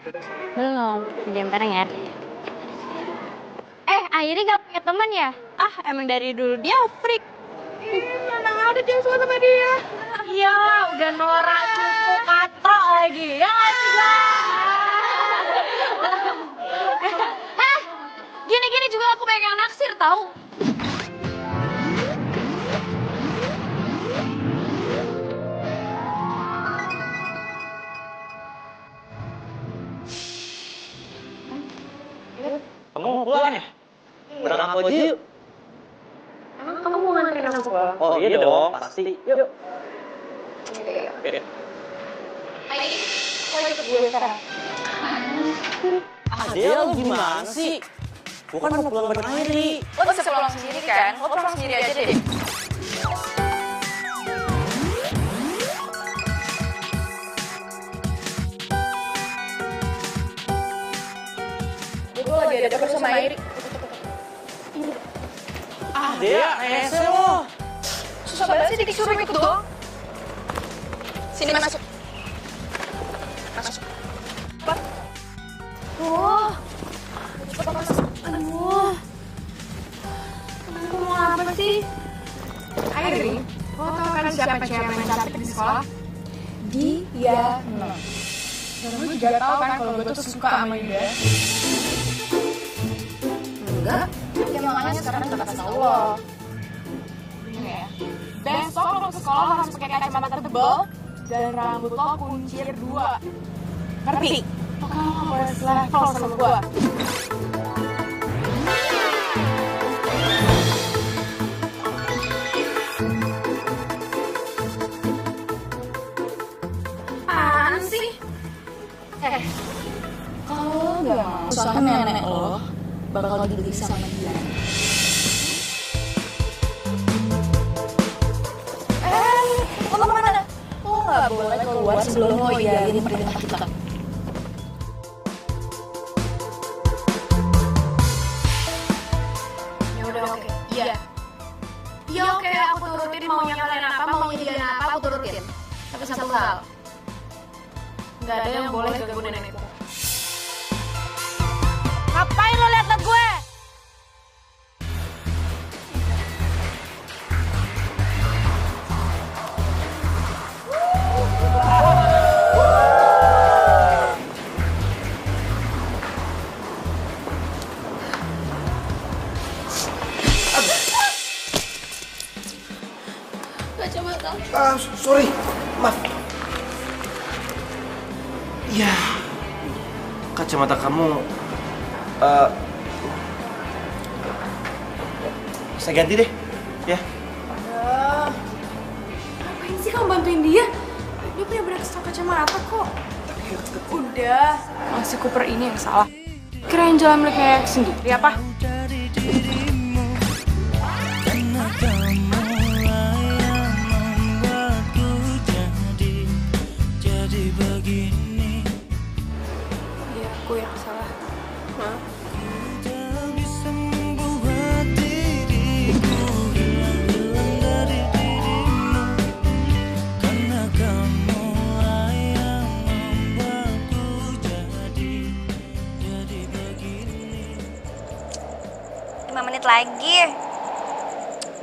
Belum, jam bareng ya. Akhirnya gak punya teman ya? Ah, emang dari dulu dia freak. Mana ada dia suka sama dia. Iya, udah norak kupu katro lagi. Ya nggak sih, Hah? Gini-gini juga aku pengen naksir tahu. Kamu mau pulang ya? Berangkat aku aja yuk. Emang kamu mau nganterin aku pulang? Oh iya dong, pasti. Yuk. Oke. Mau ikut gue sekarang? Adel, lu gimana sih? Gua kan mau pulang bareng Airi. Lo bisa pulang sendiri kan? Lo pulang sendiri aja deh. Gue lagi ada bersama Airi. Adel, rese lo. Susah banget sih disuruh ikut doang. Sini masuk. Masuk. Apa? Oh, cepet masuk. Aduh. Kamu mau apa sih? Airi, lo tau kan siapa cewek yang cantik di sekolah? Diana. Dan lo juga tau kan kalau gue tuh suka sama dia. Enggak? Ya makanya sekarang udah kasih tau lo. Ya. Besok lo ke sekolah harus pakai kacamata tebal dan rambut lo kuncir 2. Ngerti? Pokoknya lo boleh selevel sama gue. Apaan sih? Kalau nggak mau, soalnya nenek lo bakal dibeli sama dia. Lo kemana? Lo nggak boleh keluar sebelum lo iyain perintah kita. Ya udah oke. Iya. Iya oke, aku turutin maunya kalian apa, maunya dia apa, aku turutin. Tapi satu hal, nggak ada yang boleh ganggu nenekku. Ngapain lo liat gue? Sorry, maaf. Ya, kacamata kamu, saya ganti deh, ya. Ngapain sih kamu bantuin dia? Dia punya banyak stok kacamata kok. Udah, masih Cooper ini yang salah. Kirain jalan mereka sendiri apa? Aku yang salah. Maaf. Menit lagi.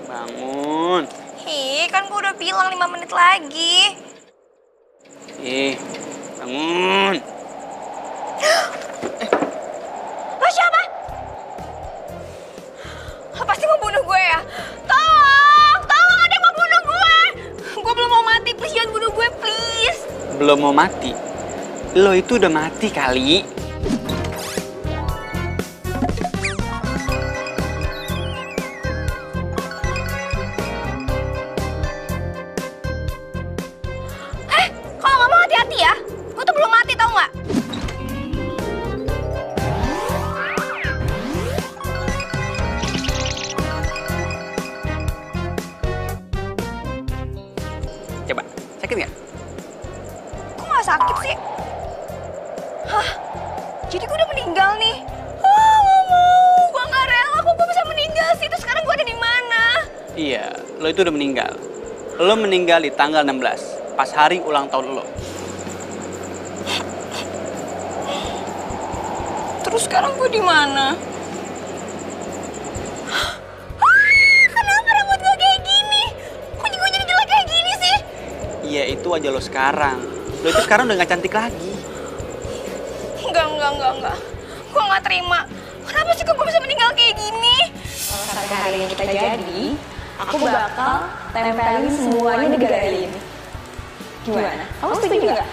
Bangun. Hi, kan gue udah bilang 5 menit lagi. Bangun. Lo siapa? Lo pasti mau bunuh gue ya? Tolong ada yang mau bunuh gue. Gue belum mau mati, please jangan bunuh gue, please. Belum mau mati? Lo itu udah mati kali. Kalau nggak mau hati-hati ya. Gue tuh belum mati, tau nggak? Coba, sakit nggak? Kok nggak sakit sih? Hah? Jadi gue udah meninggal nih? Nggak mau. Gue nggak rela kok gue bisa meninggal sih. Terus sekarang gue ada di mana? Iya, lo itu udah meninggal. Lo meninggal di tanggal 16, pas hari ulang tahun lo. Terus sekarang gue di mana? Kenapa rambut gue kayak gini? Kok gue jadi jelek kayak gini sih? Iya, itu aja lo sekarang. Lo itu sekarang udah gak cantik lagi. Enggak. Gue gak terima. Kenapa sih kok gue bisa meninggal kayak gini? Kalau sampai hari ini kita jadi, aku bakal tempelin semuanya di galeri ini. Gimana? Kamu setuju nggak?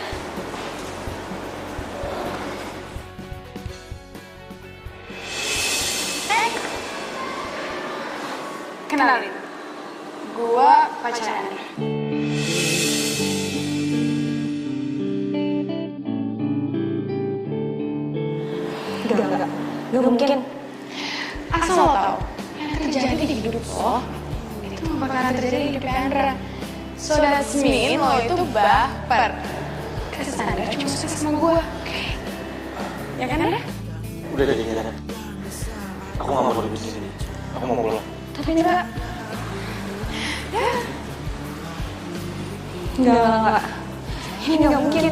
Kenalin, gua pacar Andra. Gak mungkin. Asal lo tau, yang terjadi di hidup lo, itu gak bakalan terjadi di hidup Andra. So that's mean lo itu baper. Terus Andra cuma suka sama gue. Ya kan, Andra? Udah deh. Aku gak mau ribut di sini. Aku mau pulang. Tapi enggak. Enggak. Ini gak mungkin.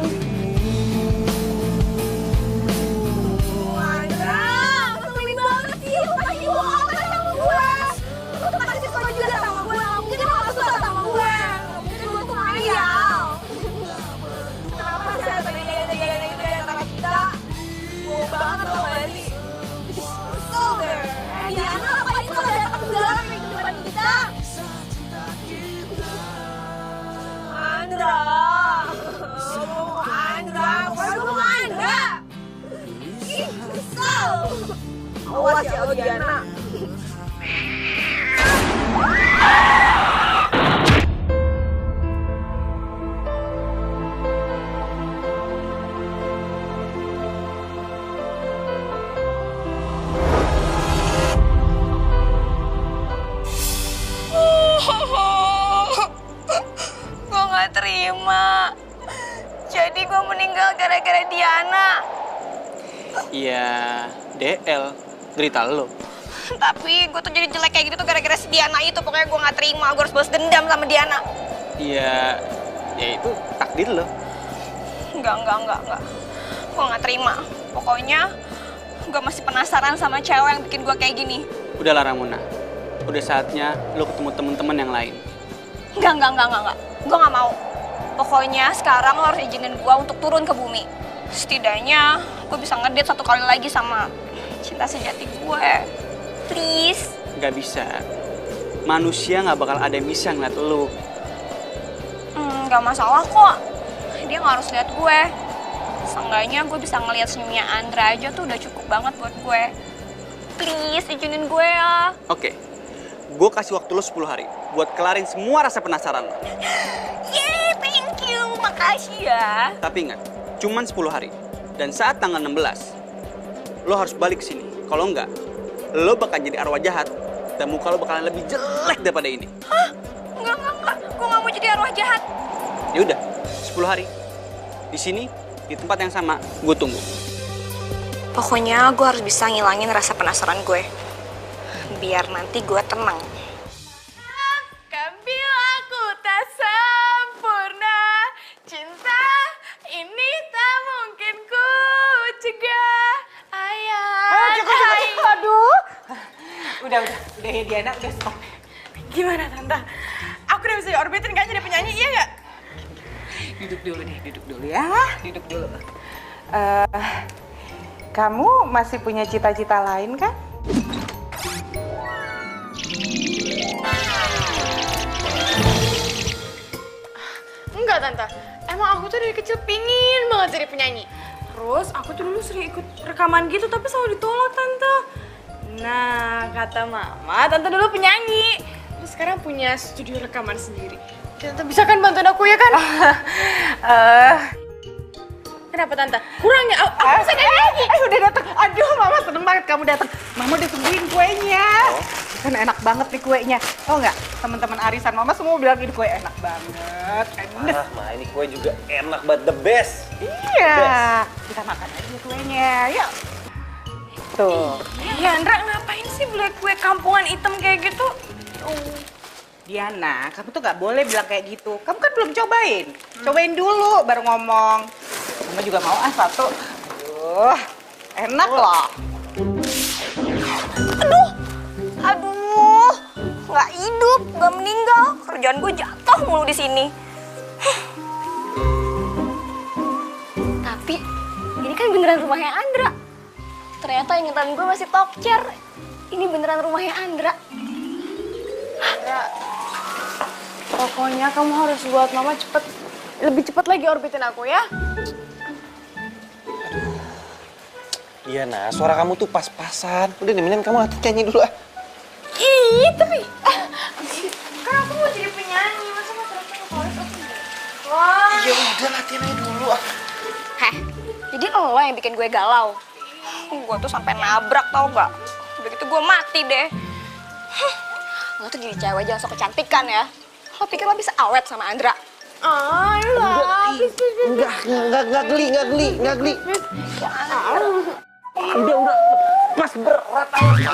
Awas ya, Diana. Gue gak terima. Jadi gue meninggal gara-gara Diana. Iya, DL. Derita lo. Tapi gue tuh jadi jelek kayak gitu tuh gara-gara si Diana itu. Pokoknya gue gak terima. Gue harus balas dendam sama Diana. Iya, ya itu takdir lo. Enggak. Gue gak terima. Pokoknya gue masih penasaran sama cewek yang bikin gue kayak gini. Udahlah Ramona. Udah saatnya lo ketemu temen-temen yang lain. Enggak. Gue gak mau. Pokoknya sekarang lo harus izinin gue untuk turun ke bumi. Setidaknya gue bisa ngedate satu kali lagi sama cinta sejati gue. Please. Gak bisa. Manusia gak bakal ada yang bisa ngeliat lo. Gak masalah kok. Dia gak harus lihat gue. Seenggaknya gue bisa ngeliat senyumnya Andra aja tuh udah cukup banget buat gue. Please, izinin gue ya. Oke. Gue kasih waktu lo 10 hari buat kelarin semua rasa penasaran lo. Yeay, thank you. Makasih ya. Tapi ingat, cuman 10 hari. Dan saat tanggal 16, lo harus balik ke sini. Kalau enggak, lo bakal jadi arwah jahat dan muka lo bakalan lebih jelek daripada ini. Hah? Enggak. Gue gak mau jadi arwah jahat. Ya udah, 10 hari. Di sini, di tempat yang sama, gue tunggu. Pokoknya gue harus bisa ngilangin rasa penasaran gue. Biar nanti gue tenang. Kambil aku tak sempurna. Cinta ini tak mungkin ku cegah. Aduh. Udah ya Diana, udah stop. Gimana Tante? Aku udah bisa diorbitin kan jadi penyanyi, iya nggak? Duduk dulu ya. Kamu masih punya cita-cita lain kan? Enggak Tante, emang aku tuh dari kecil pingin banget jadi penyanyi. Terus aku tuh dulu sering ikut rekaman gitu tapi selalu ditolak Tante. Nah kata Mama, Tante dulu penyanyi. Terus sekarang punya studio rekaman sendiri. Tante bisa kan bantuin aku ya kan? Kenapa Tante? Kurangnya, aku bisa nyanyi. Udah datang. Aduh, Mama seneng banget kamu datang. Mama udah tungguin kuenya. Kan enak banget nih kuenya. Tau nggak? Teman-teman arisan Mama semua bilang ini kue enak banget. Ma, ini kue juga enak banget, the best. Iya. Kita makan aja kuenya. Yuk. Tuh. Ya Andra, ngapain sih beli kue kampungan hitam kayak gitu? Diana, kamu tuh nggak boleh bilang kayak gitu. Kamu kan belum cobain. Cobain dulu baru ngomong. Mama juga mau satu. Aduh, Enak loh. Aduh, nggak hidup, nggak meninggal. Kerjaan gue jatuh mulu di sini. Tapi ini kan beneran rumahnya Andra. Ternyata ingatan gue masih tokcer. Ini beneran rumahnya Andra. Pokoknya kamu harus buat mama lebih cepet lagi orbitin aku ya. Iya, nah, suara kamu tuh pas-pasan. Udah nih, mendingan kamu nyanyi dulu ah. Ih, tapi kan aku mau jadi penyanyi, masa mau terus vokalis aku? Wah. Ya udah, latihan aja dulu ah. Heh, jadi lo yang bikin gue galau. Gue tuh sampai nabrak tau gak? Udah gitu gue mati deh. Lo tuh jadi cewek jangan sok kecantikan ya. Lo pikir lo bisa awet sama Andra? Ayolah, Enggak geli. Udah. Pas berat aja.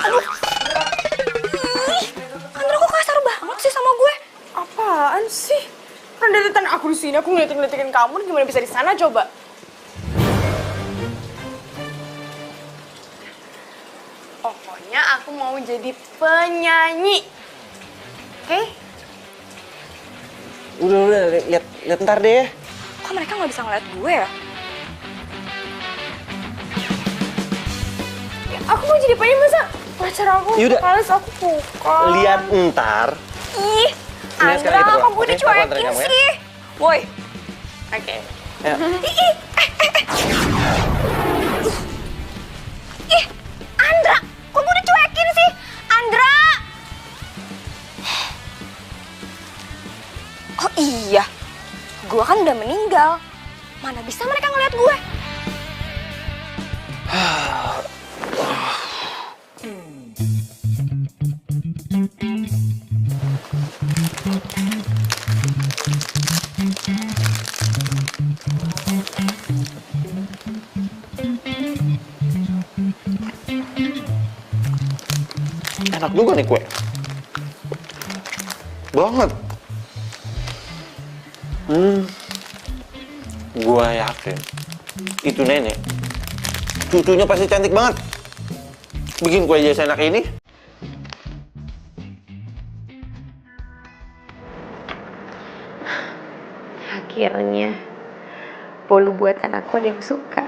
Andra kok kasar banget sih sama gue? apaan sih? Kan dari tadi aku di sini, aku ngeliatin kamu, gimana bisa di sana coba? Pokoknya aku mau jadi penyanyi, oke? Udah, lihat ntar deh. Kok mereka nggak bisa ngeliat gue ya? Aku mau jadi penyanyi, masa pacar aku Yaudah. vokalis aku bukan. Lihat ntar. Ih, Mendingan sekarang Andra, kita kok pulang, gue oke? Aku dicuekin anterin kamu ya. sih? Woi, Oke. Ya. ih, Andra, kok gue dicuekin sih? Andra! Oh iya, gue kan udah meninggal. Mana bisa mereka ngeliat gue? Enak juga nih kue. Banget. Gua yakin itu nenek. Cucunya pasti cantik banget. Bikin kue aja seenak ini. Akhirnya bolu buatan aku ada yang suka.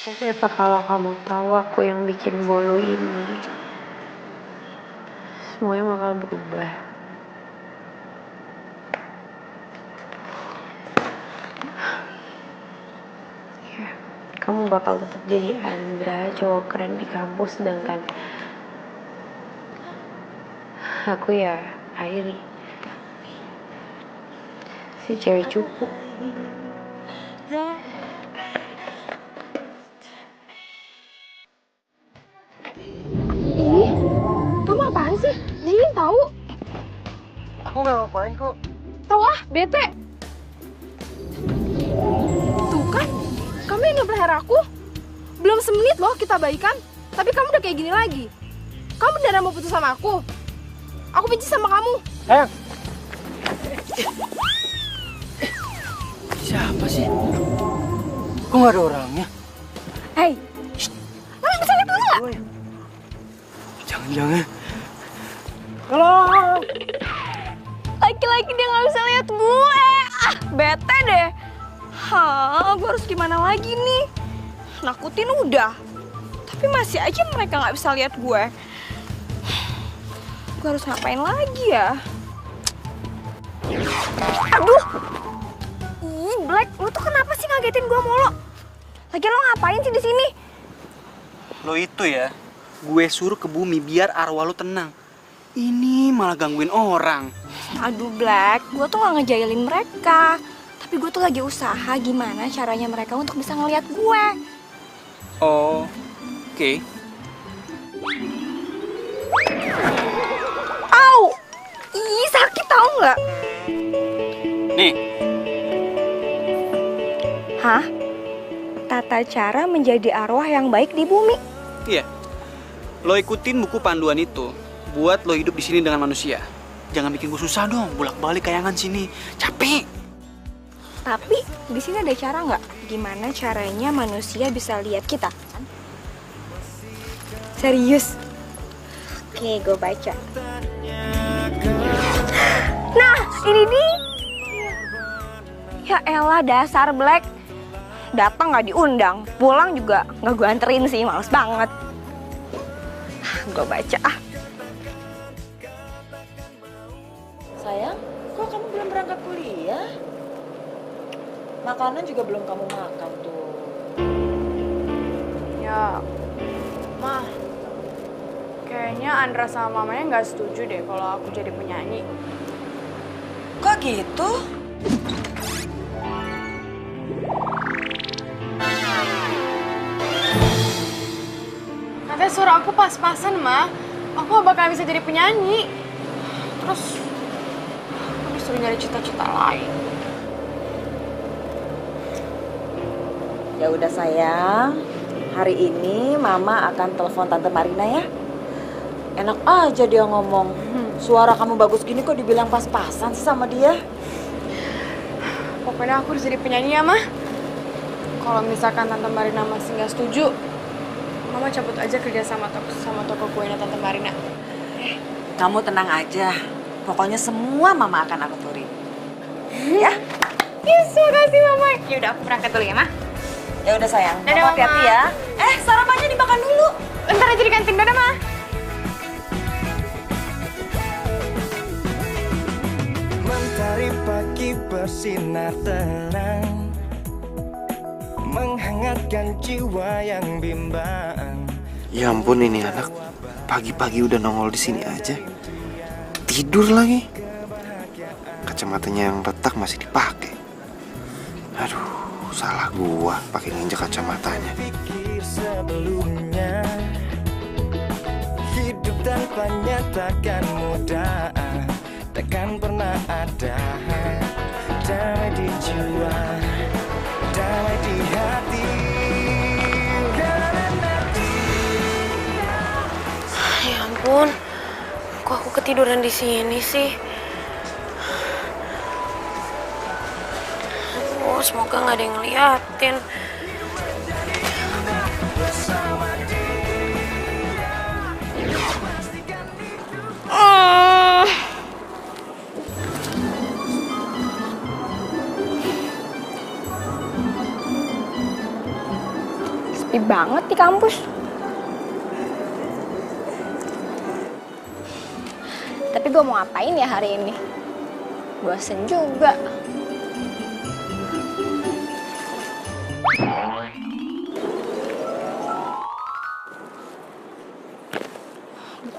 Tapi apa kalau kamu tahu aku yang bikin bolu ini? Semuanya bakal berubah. Ya, kamu bakal tetap jadi Andra, cowok keren di kampus, sedangkan aku ya Airi, si cewek cupu. Kamu apaan sih? Dingin tahu? Aku nggak ngapain kok. Tahu ah, bete. Tuh kan, kamu yang ngebelahar aku. Belum semenit loh kita baikan, tapi kamu udah kayak gini lagi. Kamu beneran mau putus sama aku? Aku benci sama kamu. Sayang. Siapa sih? Kok nggak ada orangnya? Hei, lo bisa lihat dulu nggak? Jangan-jangan. Laki-laki dia nggak bisa lihat gue. Ah, bete deh. Hah, gue harus gimana lagi nih? Nakutin udah, tapi masih aja mereka nggak bisa lihat gue. Gue harus ngapain lagi ya? Aduh, ih Black, lu tuh kenapa sih ngagetin gue mulu? Lagian lo ngapain sih di sini? Lo itu ya, gue suruh ke bumi biar arwah lo tenang. Ini malah gangguin orang. Aduh Black, gue tuh gak ngejailin mereka. Tapi gue tuh lagi usaha gimana caranya mereka untuk bisa ngelihat gue. Oh, oke. Au! Ih, sakit tau nggak? Nih, Hah? Tata cara menjadi arwah yang baik di bumi. iya. Lo ikutin buku panduan itu buat lo hidup di sini dengan manusia. Jangan bikin gue susah dong, bolak-balik kayangan sini. Capek. Tapi di sini ada cara nggak? Gimana caranya manusia bisa lihat kita? Serius? Oke, gue baca. Nah, ini dia. Ya elah, dasar Black. Datang nggak diundang, pulang juga nggak gue anterin sih, males banget. Gue baca ah. Sayang, kok kamu belum berangkat kuliah? Makanan juga belum kamu makan tuh. Ya, Mah, kayaknya Andra sama mamanya nggak setuju deh kalau aku jadi penyanyi. Kok gitu? Katanya suara aku pas-pasan, Ma. Aku gak bakal bisa jadi penyanyi. Terus, aku disuruh nyari cita-cita lain. Ya udah sayang, hari ini Mama akan telepon Tante Marina ya. Enak aja dia ngomong. Suara kamu bagus gini kok dibilang pas-pasan sih sama dia. Pokoknya aku harus jadi penyanyi ya, Ma. Kalau misalkan Tante Marina masih nggak setuju, Mama cabut aja kerja sama toko kuenya Tante Marina. Kamu tenang aja. Pokoknya semua Mama akan aturin. Ya? Yes, makasih Mama. Yaudah, aku berangkat dulu ya, Ma. Ya udah sayang, Dadah, Mama hati-hati Mama. ya. Sarapannya dimakan dulu. Ntar aja di kantin, dadah, Ma. Mentari pagi bersinar terang, menghangatkan jiwa yang bimbang. Ya ampun, ini anak pagi-pagi udah nongol di sini aja. Tidur lagi. Kacamatanya yang retak masih dipakai. Aduh, salah gua pakai nginjek kacamatanya. Pikir sebelumnya, hidup tanpanya takkan mudah, takkan pernah ada damai di jiwa, damai di hati. Ya ampun, kok aku ketiduran di sini sih? Oh, semoga nggak ada yang ngeliatin. Sepi banget di kampus. Tapi gue mau ngapain ya hari ini? Bosen juga.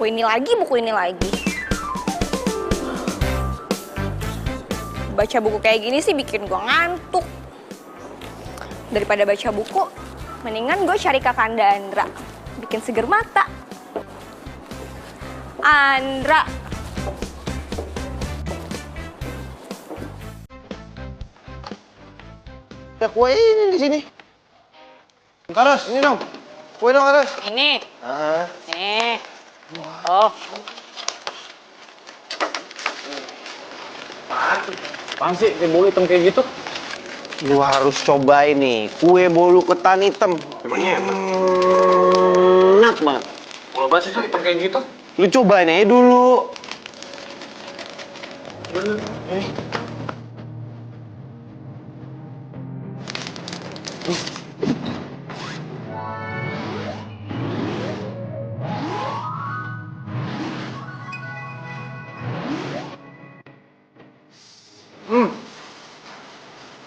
Buku ini lagi. Baca buku kayak gini sih bikin gue ngantuk. Daripada baca buku, mendingan gue cari Kakanda Andra. Bikin seger mata. Andra. Ya kue ini di sini. Karas, ini dong. Kue dong, Karas. Ini. Ah. Nih. Oh. Apaan sih, kayak bolu hitam kayak gitu? Lu harus cobain nih, kue bolu ketan hitam. Emangnya enak? Enak banget. Kalau bahasa sih hitam kayak gitu? Lu cobain aja dulu.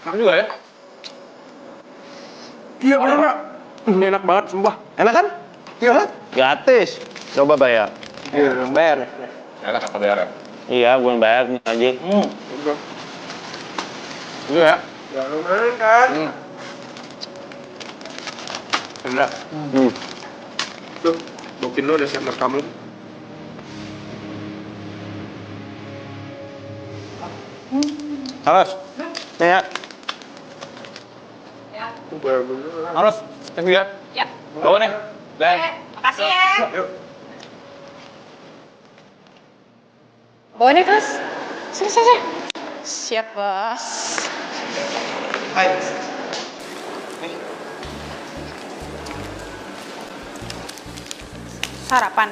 Enak juga ya? Iya, enak. Ini enak banget, sumpah. Enak kan? Iya kan? Gratis. Coba bayar. Iya, bayar. Enak apa bayar? Iya, gue bayar nih aja. Udah. Iya ya? Ya, lumayan kan? Enak. Tuh, mungkin lo udah siap kamu. Harus. Nih ya. Harus, thank you ya. Yap. Bawa nih. Dan. Makasih ya. Yuk. Bawa nih, kelas. Sini. Siap, Bos. Hai. Sarapan.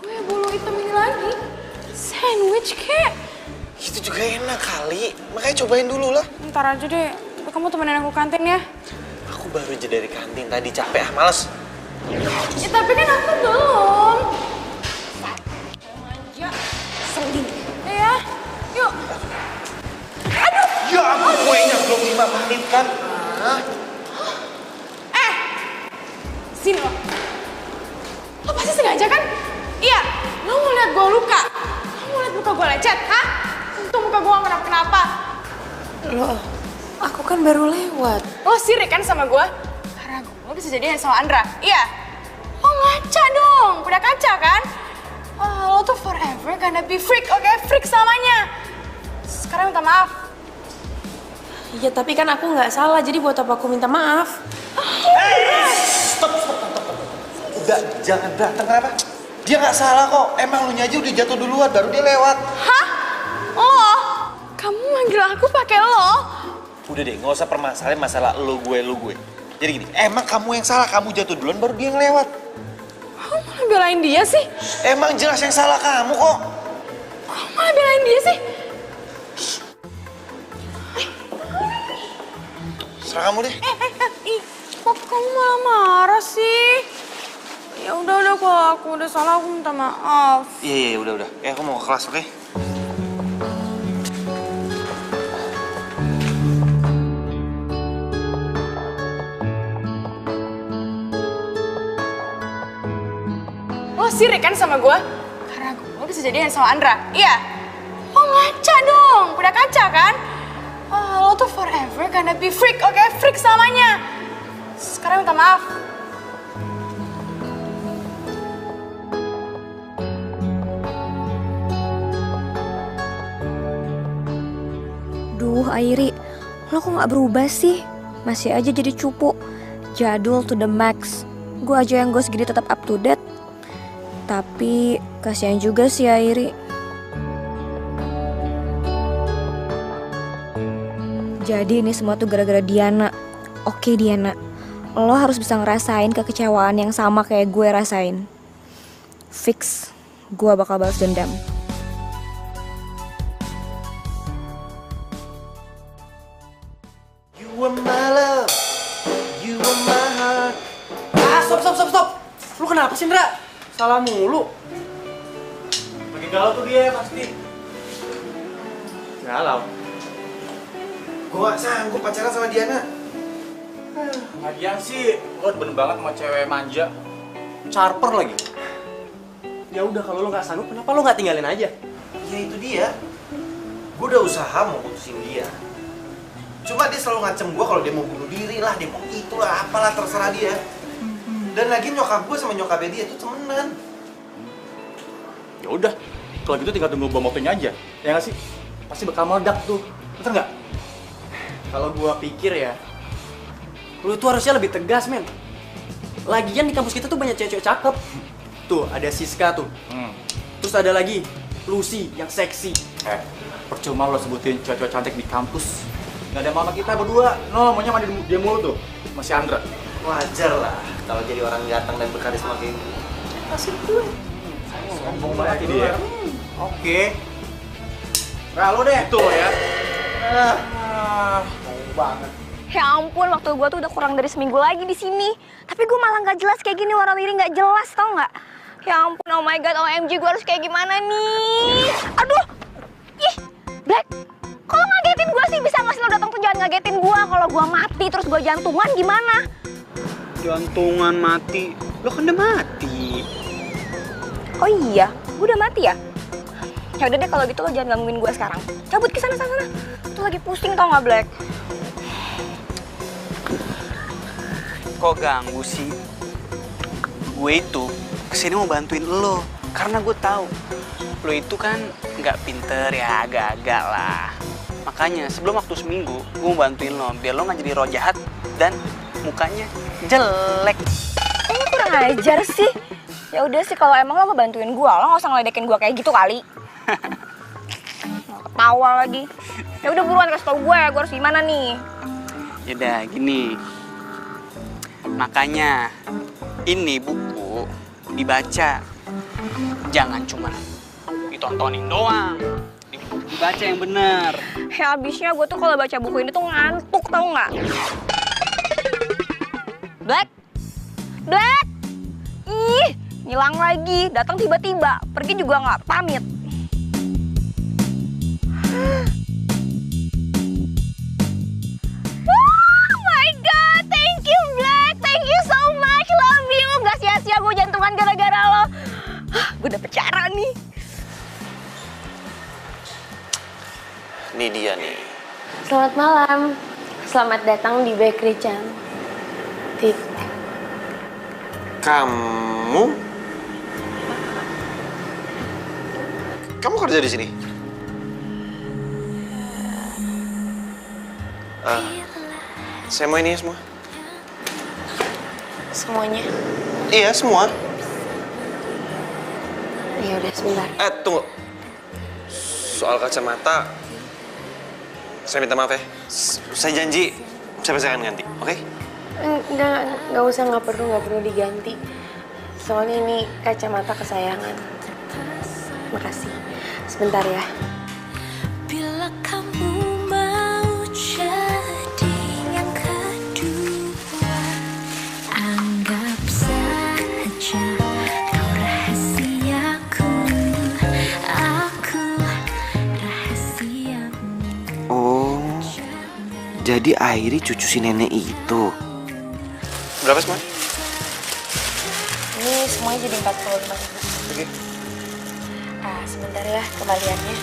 Kue bolu hitam ini lagi. Sandwich, kek. Itu juga enak kali. Makanya cobain dulu lah. Ntar aja deh. Kamu temenin aku kantin ya. Aku baru aja dari kantin tadi, capek males. Ya tapi kan aku belum. Manja. Selin. Ya, yuk. Aduh. Ya ampun, kuenya belum 5 menit kan? Sini lo. Lo pasti sengaja kan? Iya, lo mau lihat gue luka. Lo mau lihat muka gue lecet, hah? Untung muka gue gak kenapa-kenapa. Loh, aku kan baru lewat. Lo sirik kan sama gue? Karena gue bisa jadian sama Andra, iya? Lo ngaca dong, udah kaca kan? Lo tuh forever gonna be freak, oke? Freak selamanya. Sekarang minta maaf. Iya, tapi kan aku nggak salah, jadi buat apa aku minta maaf? Stop. Udah, jangan berantem, kenapa? Dia nggak salah kok. Emang lu aja udah jatuh duluan, baru dia lewat. Hah? Lo? Kamu manggil aku pakai lo? Udah deh, nggak usah permasalahin masalah lu gue. Jadi gini, emang kamu yang salah, kamu jatuh duluan baru dia yang lewat. Kamu malah belain dia sih? Emang jelas yang salah kamu kok. Kamu malah belain dia sih? Serah kamu deh. Kok kamu malah marah sih? Ya udah kalau aku udah salah aku minta maaf. Iya, udah. Aku mau ke kelas, oke? Lo sirik kan sama gue? Karena gue bisa jadian sama Andra, iya? Lo ngaca dong, udah kaca kan? Lo tuh forever gonna be freak, oke? Freak selamanya. Sekarang minta maaf. Duh, Airi, lo kok gak berubah sih? Masih aja jadi cupu. Jadul to the max. Gue aja yang gue segini tetap up to date. Tapi kasihan juga sih Airi. Jadi ini semua tuh gara-gara Diana. Oke Diana, lo harus bisa ngerasain kekecewaan yang sama kayak gue rasain. Fix, gue bakal balas dendam. You are my love, you are my heart. Stop. Lu kenapa sih, Ndra? Salah mulu. Lagi galau tuh dia pasti. Galau? Gue gak sanggup pacaran sama Diana. Lagian sih, lo bener banget sama cewek manja. Charper lagi. Ya udah, kalau lo nggak sanggup, kenapa lo nggak tinggalin aja? Ya itu dia. Gue udah usaha mau putusin dia. Cuma dia selalu ngancem gue kalau dia mau bunuh diri lah, dia mau itulah, apalah, terserah dia. Dan lagi nyokap gue sama nyokapnya dia tuh temenan. Ya udah, kalau gitu tinggal tunggu bom waktunya aja. Ya nggak sih? Pasti bakal meledak tuh. Betul nggak? Kalau gua pikir ya, lu tuh harusnya lebih tegas, men. Lagian di kampus kita tuh banyak cewek-cewek cakep. Tuh, ada Siska tuh. Terus ada lagi Lucy yang seksi. Percuma lo sebutin cewek-cewek cantik di kampus. Nggak ada mama kita berdua. No, maunya sama dia mulu tuh. Masih Andra. Wajar lah kalau jadi orang ganteng dan berkarisma kayak gitu. Asik gue. Sombong banget dia. Oke. Nah, lo deh. Itu ya. Banget. Ya ampun, waktu gue tuh udah kurang dari seminggu lagi di sini. Tapi gue malah nggak jelas kayak gini, warawiri nggak jelas, tau nggak? Ya ampun, oh my god, OMG, gue harus kayak gimana nih? Aduh, ih, Black, kalau ngagetin gue sih bisa nggak sih lo datang tuh jangan ngagetin gue. Kalau gue mati terus gue jantungan gimana? Jantungan mati? Lo kan udah mati. Oh iya, gue udah mati ya? Ya udah deh kalau gitu lo jangan gangguin gue sekarang. Cabut ke sana. Tuh lagi pusing tau nggak, Black? Kok ganggu sih? Gue itu kesini mau bantuin lo, karena gue tahu lo itu kan nggak pinter ya, agak-agak lah. Makanya sebelum waktu seminggu, gue mau bantuin lo biar lo nggak jadi roh jahat dan mukanya jelek. Ini kurang ajar sih. Ya udah sih, kalau emang lo mau bantuin gue, lo nggak usah ngeledekin gue kayak gitu kali. Ketawa lagi. Ya udah buruan kasih tau gue harus gimana nih. Yaudah gini. Makanya ini buku dibaca. Jangan cuma ditontonin doang. Dibaca yang bener. Ya abisnya gue tuh kalau baca buku ini tuh ngantuk, tau nggak? Black? Black? Ih, ngilang lagi. Datang tiba-tiba. Pergi juga nggak pamit. Oh my God, thank you Black. Thank you so much. Love you. Gak sia-sia gue jantungan gara-gara lo. Gue dapet cara nih. Ini dia nih. Selamat malam. Selamat datang di Bakery Cantik. Kamu kerja di sini? Saya mau ini semua. Semuanya. Iya, semua. Ya udah sebentar. Tunggu. Soal kacamata, saya minta maaf ya. Saya janji, saya pasti akan ganti, oke? Nggak usah, nggak perlu diganti. Soalnya ini kacamata kesayangan. Makasih. Sebentar ya. Bila kamu mau jadi yang kedua, anggap saja kau rahasiaku, aku rahasiamu. Oh, jadi Airi cucu si nenek itu. Berapa semua? Ini semuanya jadi 45.000. Oke. Sebentar ya kembaliannya.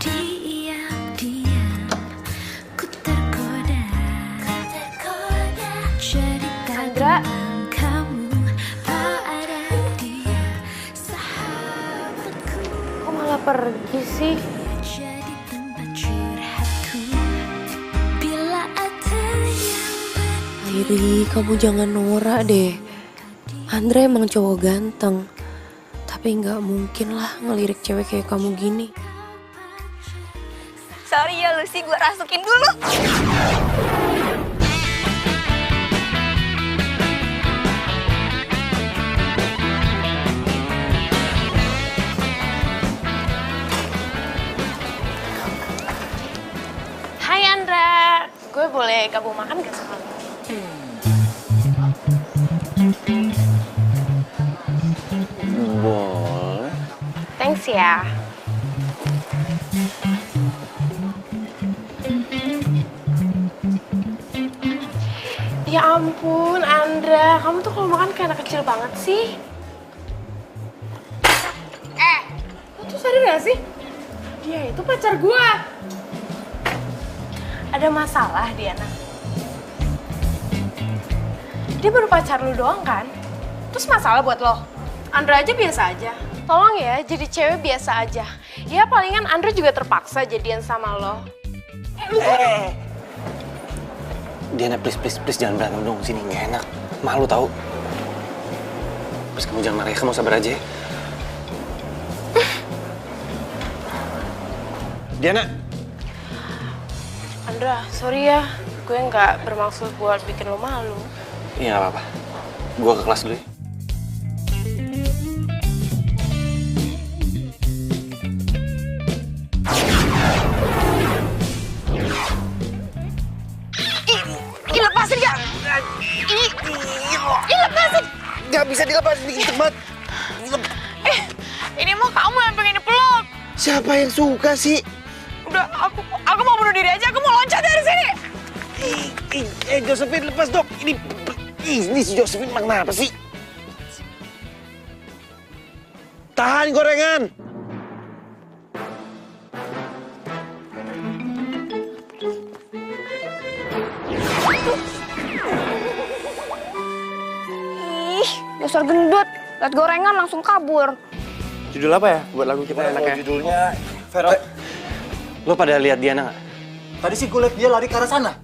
Diam-diam ku tergoda jadi Sandra. kamu. Oh ada dia sahabatku, Kok malah pergi sih? jadi tempat curhatku bila ada yang Airi, kamu jangan norak deh. Andre emang cowok ganteng. Tapi nggak mungkin lah ngelirik cewek kayak kamu gini. Sorry ya Lucy, gue rasukin dulu. Hai Andra, gue boleh gabung makan gak sama lo? Boleh. Thanks ya. Ya ampun, Andra, kamu tuh kalau makan kayak anak kecil banget sih. Lo tuh sadar gak sih? Dia itu pacar gua. Ada masalah, Diana? Dia baru pacar lu doang kan? Terus masalah buat lo? Andra aja biasa aja. Tolong ya, jadi cewek biasa aja. Ya palingan Andra juga terpaksa jadian sama lo. Diana, please jangan berantem dong sini, nggak enak. Malu tau. Terus kamu jangan marah ya, kamu sabar aja ya. Diana. Andra, sorry ya. Gue nggak bermaksud buat bikin lo malu. Iya, nggak apa-apa. Gua ke kelas dulu ya. Lepasin gak? Lepasin! Gak bisa dilepasin, ini cepat. Ini mah kamu yang pengen dipeluk. Siapa yang suka sih? Udah, aku mau bunuh diri aja, aku mau loncat dari sini. Josephine, lepas dong. Ini si Josephine kenapa sih? Tahan gorengan. Ih, dasar gendut. Lihat gorengan langsung kabur. Judul apa ya buat lagu kita enaknya? Judulnya Vero. Lo pada lihat Diana nggak? Tadi sih gue liat dia lari ke arah sana.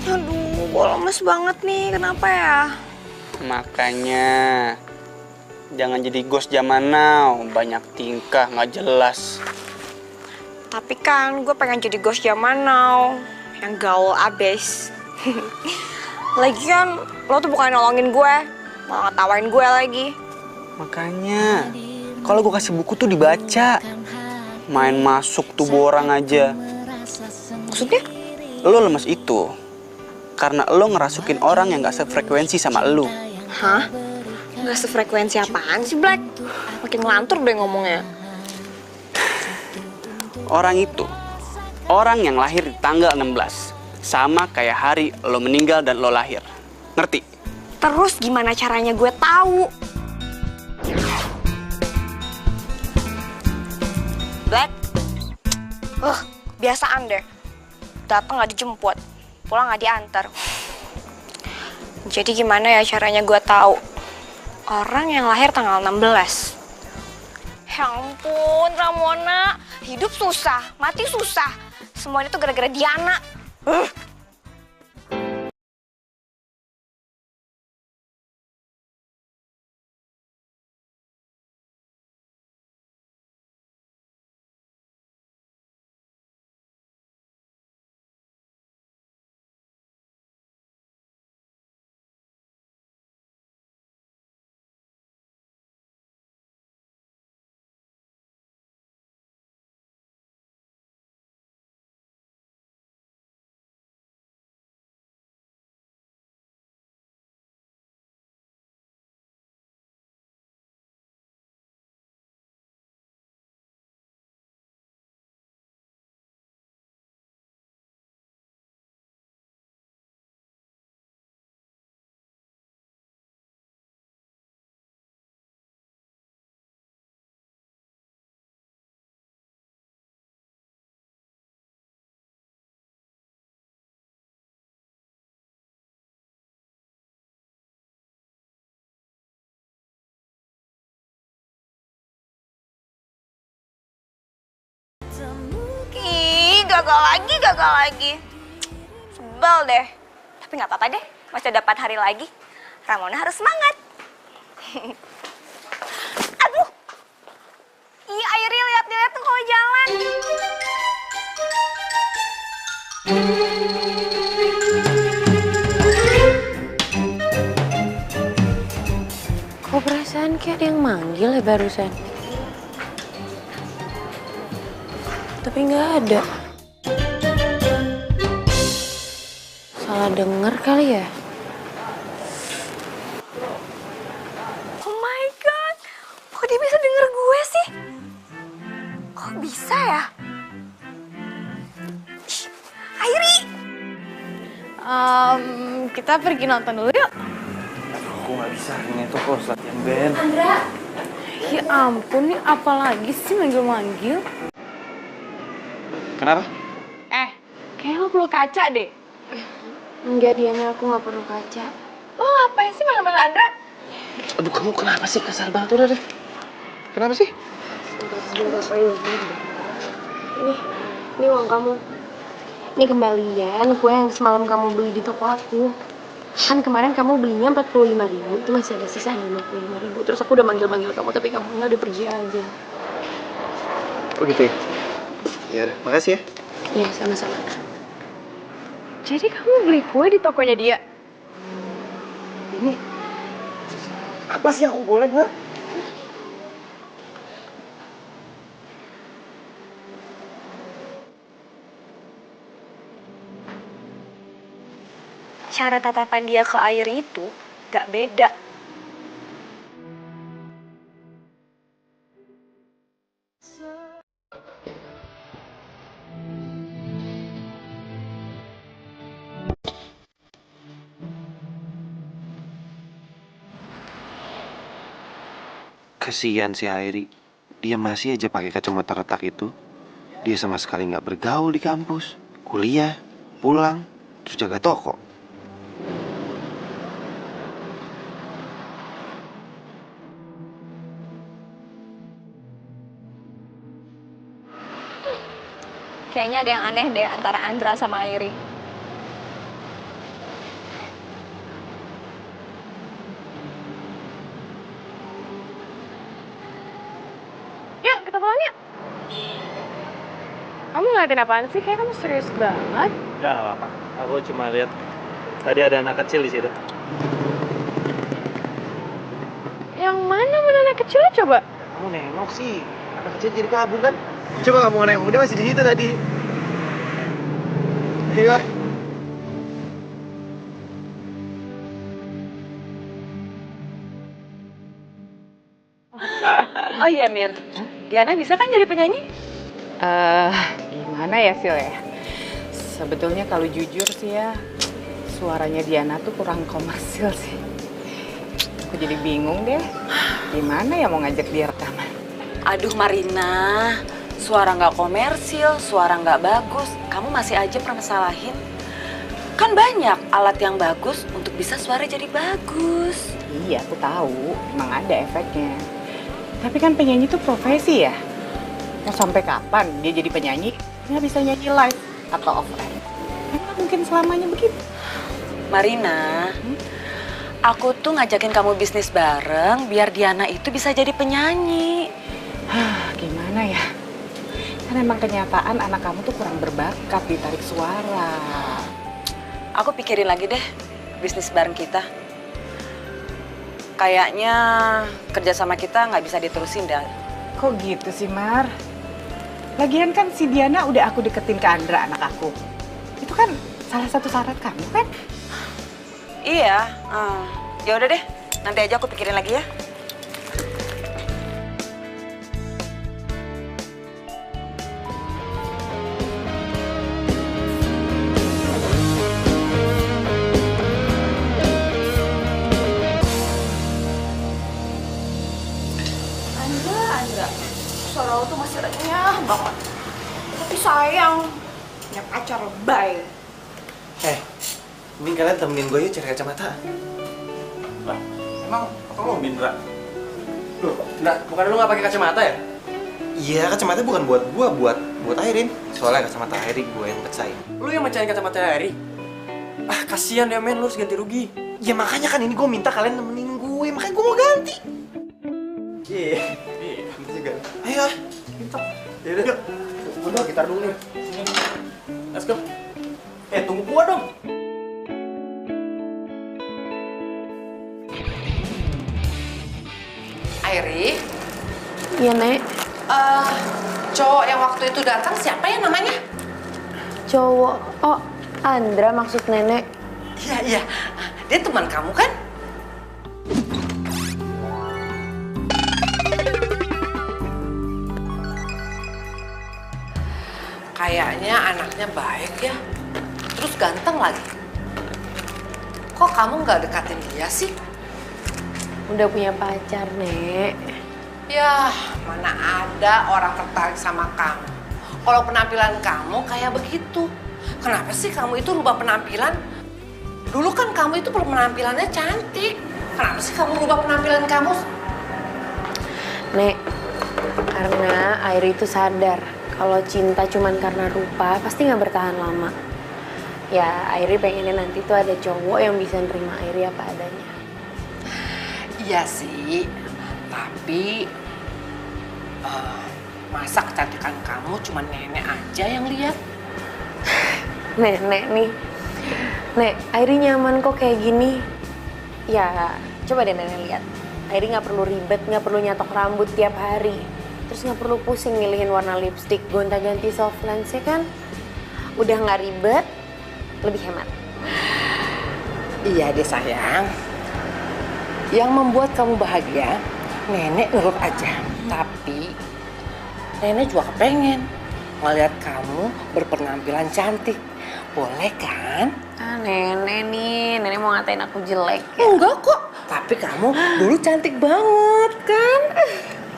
Aduh, gue lemes banget nih. Kenapa ya? Makanya jangan jadi ghost zaman now. Banyak tingkah nggak jelas. Tapi kan gue pengen jadi ghost zaman now. Yang gaul abis. Lagian lo tuh bukan nolongin gue, malah ngetawain gue lagi. Makanya kalau gue kasih buku tuh dibaca. Main masuk tubuh orang aja. Maksudnya? Lo lemes itu karena lo ngerasukin orang yang gak sefrekuensi sama lo. Hah? Gak sefrekuensi apaan sih, Black? Makin ngelantur deh ngomongnya. Orang itu, orang yang lahir di tanggal 16. Sama kayak hari lo meninggal dan lo lahir. Ngerti? Terus gimana caranya gue tahu? Black? Biasaan deh. Datang nggak dijemput, pulang nggak diantar. Jadi gimana ya caranya gue tahu orang yang lahir tanggal 16? Ya ampun, Ramona, hidup susah, mati susah. Semuanya tuh gara-gara Diana. Gagal lagi. Sebel deh. Tapi nggak apa-apa deh, masih ada 4 hari lagi. Ramona harus semangat. Aduh. Iya, Airi lihat-lihat tuh kalau jalan. Kok perasaan kayak ada yang manggil ya barusan? Tapi nggak ada. Salah denger kali ya? Oh my god, kok dia bisa denger gue sih? Kok bisa ya? Shh, Airi! Kita pergi nonton dulu yuk. Aku nggak bisa, ini tuh harus latihan band. Andra! Ya ampun, nih apalagi sih manggil-manggil? Kenapa? Kayaknya lo perlu kaca deh. Enggak, Diana, aku nggak perlu kaca. Lo ngapain sih manggil-manggil Andra? Aduh, kamu kenapa sih? Kasar banget udah deh. Kenapa sih? Ini uang kamu. Ini kembalian kue yang semalam kamu beli di toko aku. Kan kemarin kamu belinya 45.000, itu masih ada sisa 55.000. Terus aku udah manggil-manggil kamu, tapi kamu nggak, udah pergi aja. Oh gitu ya? Ya udah, makasih ya. Iya, sama-sama. Jadi kamu beli kue di tokonya dia? Ini apa sih yang aku boleh, ha? Cara tatapan dia ke air itu gak beda. Kasihan si Airi. Dia masih aja pakai kacamata retak itu. Dia sama sekali nggak bergaul di kampus. Kuliah, pulang, terus jaga toko. Kayaknya ada yang aneh deh antara Andra sama Airi. ngeliatin apaan sih? Kayak kamu serius banget. Ya, nggak apa-apa. Aku cuma lihat tadi ada anak kecil di situ. Yang mana anak kecilnya coba? Kamu nengok sih. Anak kecil jadi kabur kan? Coba kamu nengok, dia masih di situ tadi. Iya. Oh iya Mir, Diana bisa kan jadi penyanyi? Gimana ya Sil ya? Sebetulnya kalau jujur sih ya, suaranya Diana tuh kurang komersil sih. Aku jadi bingung deh, gimana ya mau ngajak dia rekaman? Aduh Marina, suara nggak komersil, suara nggak bagus, kamu masih aja permasalahin. Kan banyak alat yang bagus untuk bisa suara jadi bagus. Iya, aku tahu, emang ada efeknya. Tapi kan penyanyi itu profesi ya. Mau sampai kapan dia jadi penyanyi nggak bisa nyanyi live atau off air? Emang mungkin selamanya begitu? Marina, aku tuh ngajakin kamu bisnis bareng biar Diana itu bisa jadi penyanyi. Gimana ya? Kan emang kenyataan anak kamu tuh kurang berbakat di tarik suara. Aku pikirin lagi deh bisnis bareng kita. Kayaknya kerja sama kita nggak bisa diterusin dah. Kok gitu sih Mar? Lagian kan si Diana udah aku deketin ke Andra anak aku. Itu kan salah satu syarat kamu kan? Iya, ya udah deh. Nanti aja aku pikirin lagi ya. Andra, suara lo tuh masih renyah banget. Tapi sayang, punya pacar lebay. Mending kalian temenin gue yuk cari kacamata. Lah, emang lo Indra? Loh, bukan lu nggak pakai kacamata ya? Iya, kacamata bukan buat gue, buat Airin. Soalnya kacamata Airin gue yang pecahin. Lu yang mecahin kacamata Eri? Ah, kasihan ya men, lu harus ganti rugi. Ya makanya kan ini gue minta kalian nemenin gue, makanya gue mau ganti. Iya, gitu juga. Ayo, Kita. Yaudah, yuk. Gue bawa gitar dulu nih. Sini. Let's go. Tunggu gua dong. Airi? Iya, Nek. Cowok yang waktu itu datang siapa ya namanya? Cowok. Oh, Andra maksud Nenek. Iya. Dia teman kamu kan? Kayaknya anaknya baik ya. Terus ganteng lagi. Kok kamu nggak dekatin dia sih? Udah punya pacar, Nek. Ya, mana ada orang tertarik sama kamu. Kalau penampilan kamu kayak begitu. Kenapa sih kamu itu rubah penampilan? Dulu kan kamu itu penampilannya cantik. Kenapa sih kamu rubah penampilan kamu? Nek, karena Airi itu sadar kalau cinta cuman karena rupa pasti nggak bertahan lama. Ya, Airi pengennya nanti tuh ada cowok yang bisa nerima Airi apa adanya. Iya sih, tapi masa kecantikan kamu cuma nenek aja yang lihat? Nenek nih. Nek, Airi nyaman kok kayak gini. Ya, coba deh Nenek lihat. Airi nggak perlu ribet, nggak perlu nyatok rambut tiap hari. Terus nggak perlu pusing milihin warna lipstick, gonta-ganti soft lens, ya kan? Udah nggak ribet, lebih hemat. Iya deh sayang. Yang membuat kamu bahagia, nenek nurut aja. Tapi nenek juga kepengen ngeliat kamu berpenampilan cantik. Boleh kan? Ah, Nenek nih, Nenek mau ngatain aku jelek. Enggak kok, tapi kamu dulu cantik banget kan?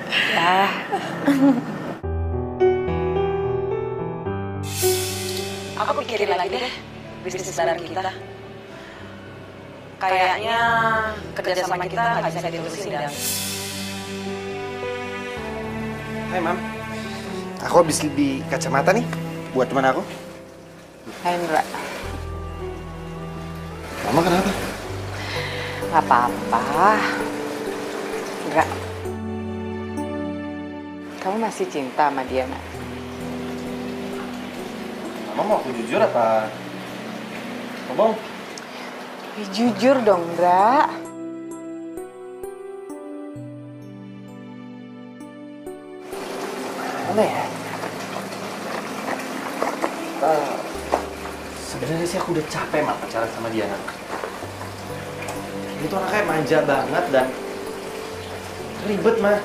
Ya. Aku pikirin lagi deh bisnis bareng kita. Kayaknya kerja sama kita nggak bisa diterusin dan. Hai Mam, aku habis beli kacamata nih buat teman aku. Hai Indra. Mama kenapa? Gak apa-apa. Enggak. Kamu masih cinta sama Diana? Mama mau aku jujur apa? Ngomong. Ya, jujur dong, Ndra. Mana ya? Sebenarnya sih aku udah capek mah pacaran sama Diana. Dia tuh anaknya manja banget dan ribet mah.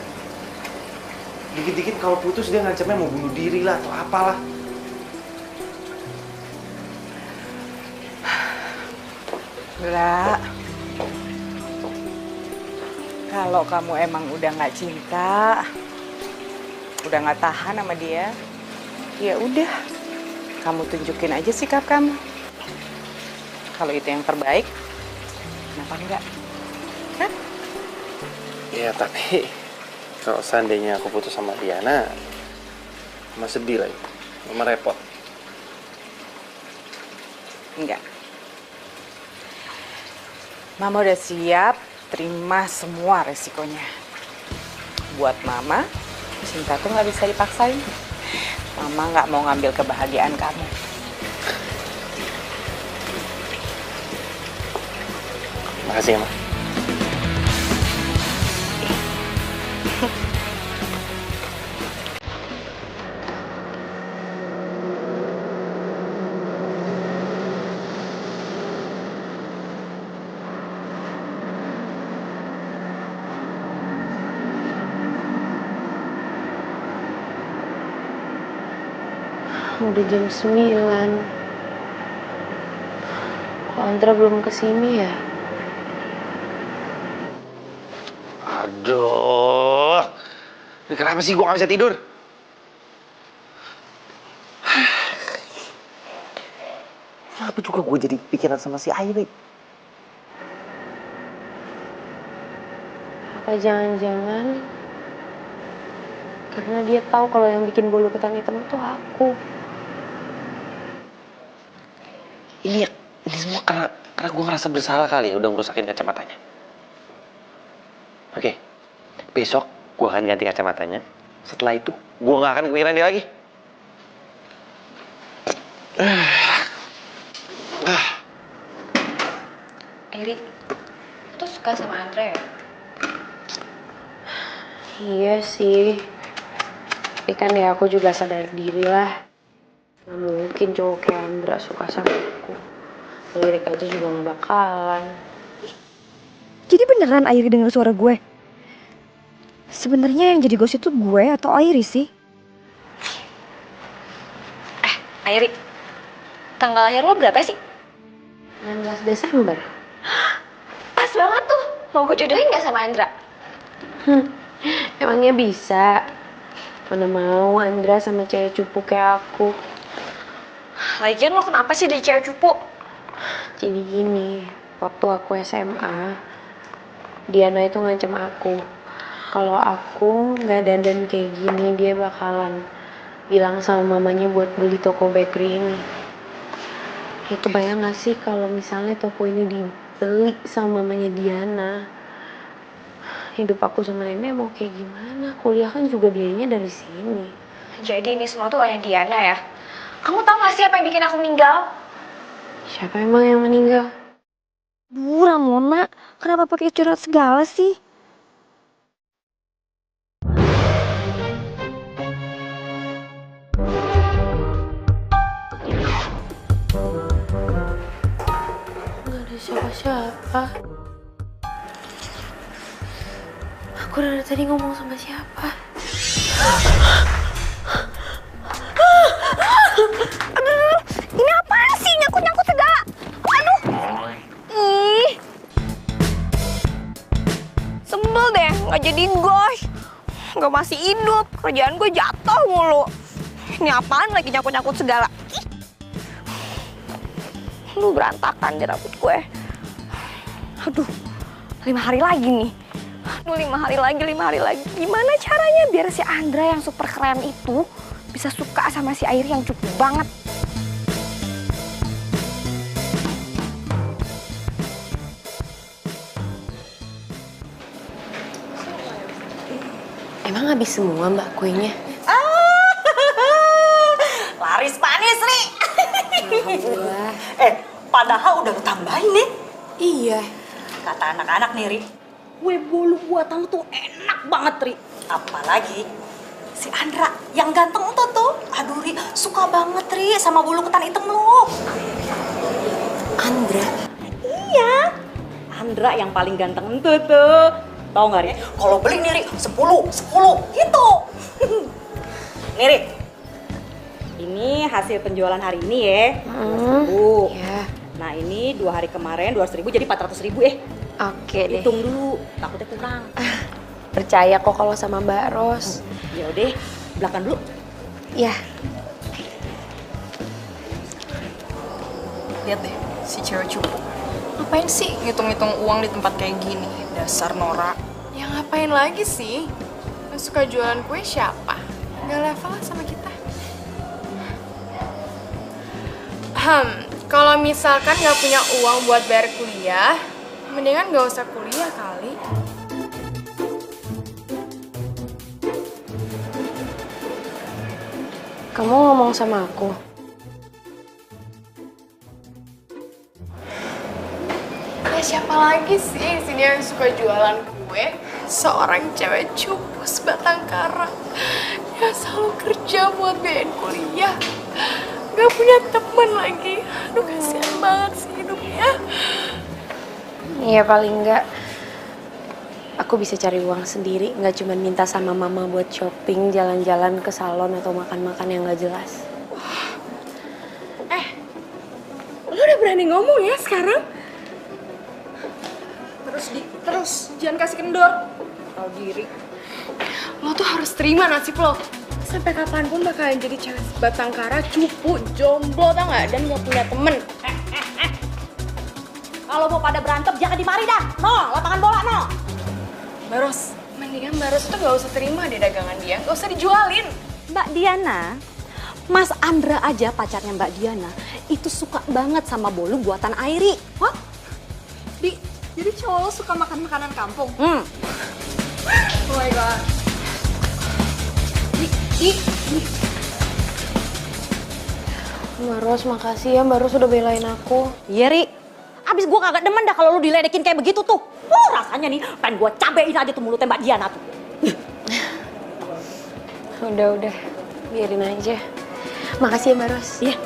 Dikit-dikit kalau putus dia ngancamnya mau bunuh diri lah atau apalah. Ndra, kalau kamu emang udah nggak cinta, udah nggak tahan sama dia, ya udah, kamu tunjukin aja sikap kamu. Kalau itu yang terbaik, kenapa enggak? Kan? Iya, tapi kalau seandainya aku putus sama Diana, Mama sedih lagi. Mama repot. Enggak. Mama udah siap terima semua resikonya. Buat Mama, cinta tuh nggak bisa dipaksain. Mama nggak mau ngambil kebahagiaan kamu. Makasih ya, Ma. Udah jam 9. Kok Andra belum kesini ya? Aduh. Ini kenapa sih gua gak bisa tidur? Kenapa juga gue jadi pikiran sama si Airi? Apa jangan-jangan karena dia tahu kalau yang bikin bulu ketan hitam itu aku. Ini semua karena gue ngerasa bersalah kali ya udah ngerusakin kacamatanya. Oke, besok gue akan ganti kacamatanya. Setelah itu gue gak akan kepikiran dia lagi. Airi, lu tuh suka sama Andra ya? Iya sih. Tapi kan ya aku juga sadar diri lah. Gak mungkin cowok kayak Andra suka sama aku. Lirik aja juga gak bakalan. Jadi beneran Airi denger suara gue? Sebenarnya yang jadi ghost itu gue atau Airi sih? Airi, tanggal lahir lo berapa sih? 16 Desember. Pas banget tuh, mau gue jodohin gak sama Andra? Emangnya bisa? Mana mau Andra sama cewek cupu kayak aku. Lagian lo kenapa sih dari cewek cupu? Jadi gini, waktu aku SMA, Diana itu ngancam aku. Kalau aku nggak dandan kayak gini, dia bakalan bilang sama mamanya buat beli toko bakery ini. Itu bayang gak sih kalau misalnya toko ini dibeli sama mamanya Diana? Hidup aku sama nenek mau kayak gimana? Kuliah kan juga biayanya dari sini. Jadi ini semua tuh oleh Diana ya? Kamu tahu gak sih apa yang bikin aku meninggal? Siapa emang yang meninggal? Ramona, kenapa pakai curhat segala sih? Gak ada siapa-siapa. Aku dari tadi ngomong sama siapa? Aduh, ini apaan sih? Nyangkut-nyangkut segala. Aduh. Ih. Sebel deh, nggak jadi ghost. Nggak masih hidup, kerjaan gue jatuh mulu. Ini apaan lagi nyangkut-nyangkut segala? Ih. Lu berantakan deh rambut gue. Aduh, 5 hari lagi nih. Aduh, 5 hari lagi. Gimana caranya biar si Andra yang super keren itu bisa suka sama si Airi yang cukup banget? Emang habis semua mbak kuenya? Laris manis, Ri. Padahal udah lu tambahin nih. Iya. Kata anak-anak nih, Ri, kue bolu buatan lu tuh enak banget, Ri. Apalagi si Andra yang ganteng tuh. Aduh, Ri, suka banget, Ri, sama bulu ketan hitam lu. Andra? Iya. Andra yang paling ganteng tuh. Tau nggak, Ri? Kalau beli nih, Ri, 10 gitu. Nih, Ri. Ini hasil penjualan hari ini ya. 200.000. Iya. Nah, ini 2 hari kemarin 200.000 jadi 400.000 ya. Oke deh. Hitung dulu, takutnya kurang. Percaya kok kalau sama Mbak Ros. Ya udah, belakang dulu. Ya. Lihat deh, si cewek cupu. Ngapain sih ngitung-ngitung uang di tempat kayak gini? Dasar Nora. Ya ngapain lagi sih? Yang suka jualan kue siapa? Nggak level lah sama kita. Kalau misalkan nggak punya uang buat bayar kuliah, mendingan nggak usah kuliah kali. Kamu ngomong sama aku. Ya siapa lagi sih di sini yang suka jualan kue? Seorang cewek cupu sebatang kara yang selalu kerja buat biayain kuliah. Gak punya teman lagi. Aduh, kasihan banget sih hidupnya. Iya, paling enggak aku bisa cari uang sendiri, nggak cuma minta sama mama buat shopping, jalan-jalan ke salon atau makan-makan yang nggak jelas. Lo udah berani ngomong ya sekarang? Terus jangan kasih kendor. Tahu diri. Lo tuh harus terima nasib lo. Sampai kapanpun bakalan jadi cewek sebatang kara, cupu, jomblo, tau gak? Dan gak punya temen. Kalau mau pada berantem jangan di mari dah. No, lapangan bola no. Baros, mendingan Baros tuh gak usah terima deh dagangan dia, gak usah dijualin. Mbak Diana, Mas Andra aja pacarnya Mbak Diana itu suka banget sama bolu buatan Airi. What? Jadi cowok lo suka makan makanan kampung? Oh my god. Mbak Ros, makasih ya Mbak Ros udah belain aku. Iya, Ri. Abis gue kagak demen dah kalau lu diledekin kayak begitu tuh. Rasanya nih pengen gue cabein aja tuh mulutnya Mbak Diana tuh. Udah, biarin aja. Makasih ya Mbak Ros. Iya.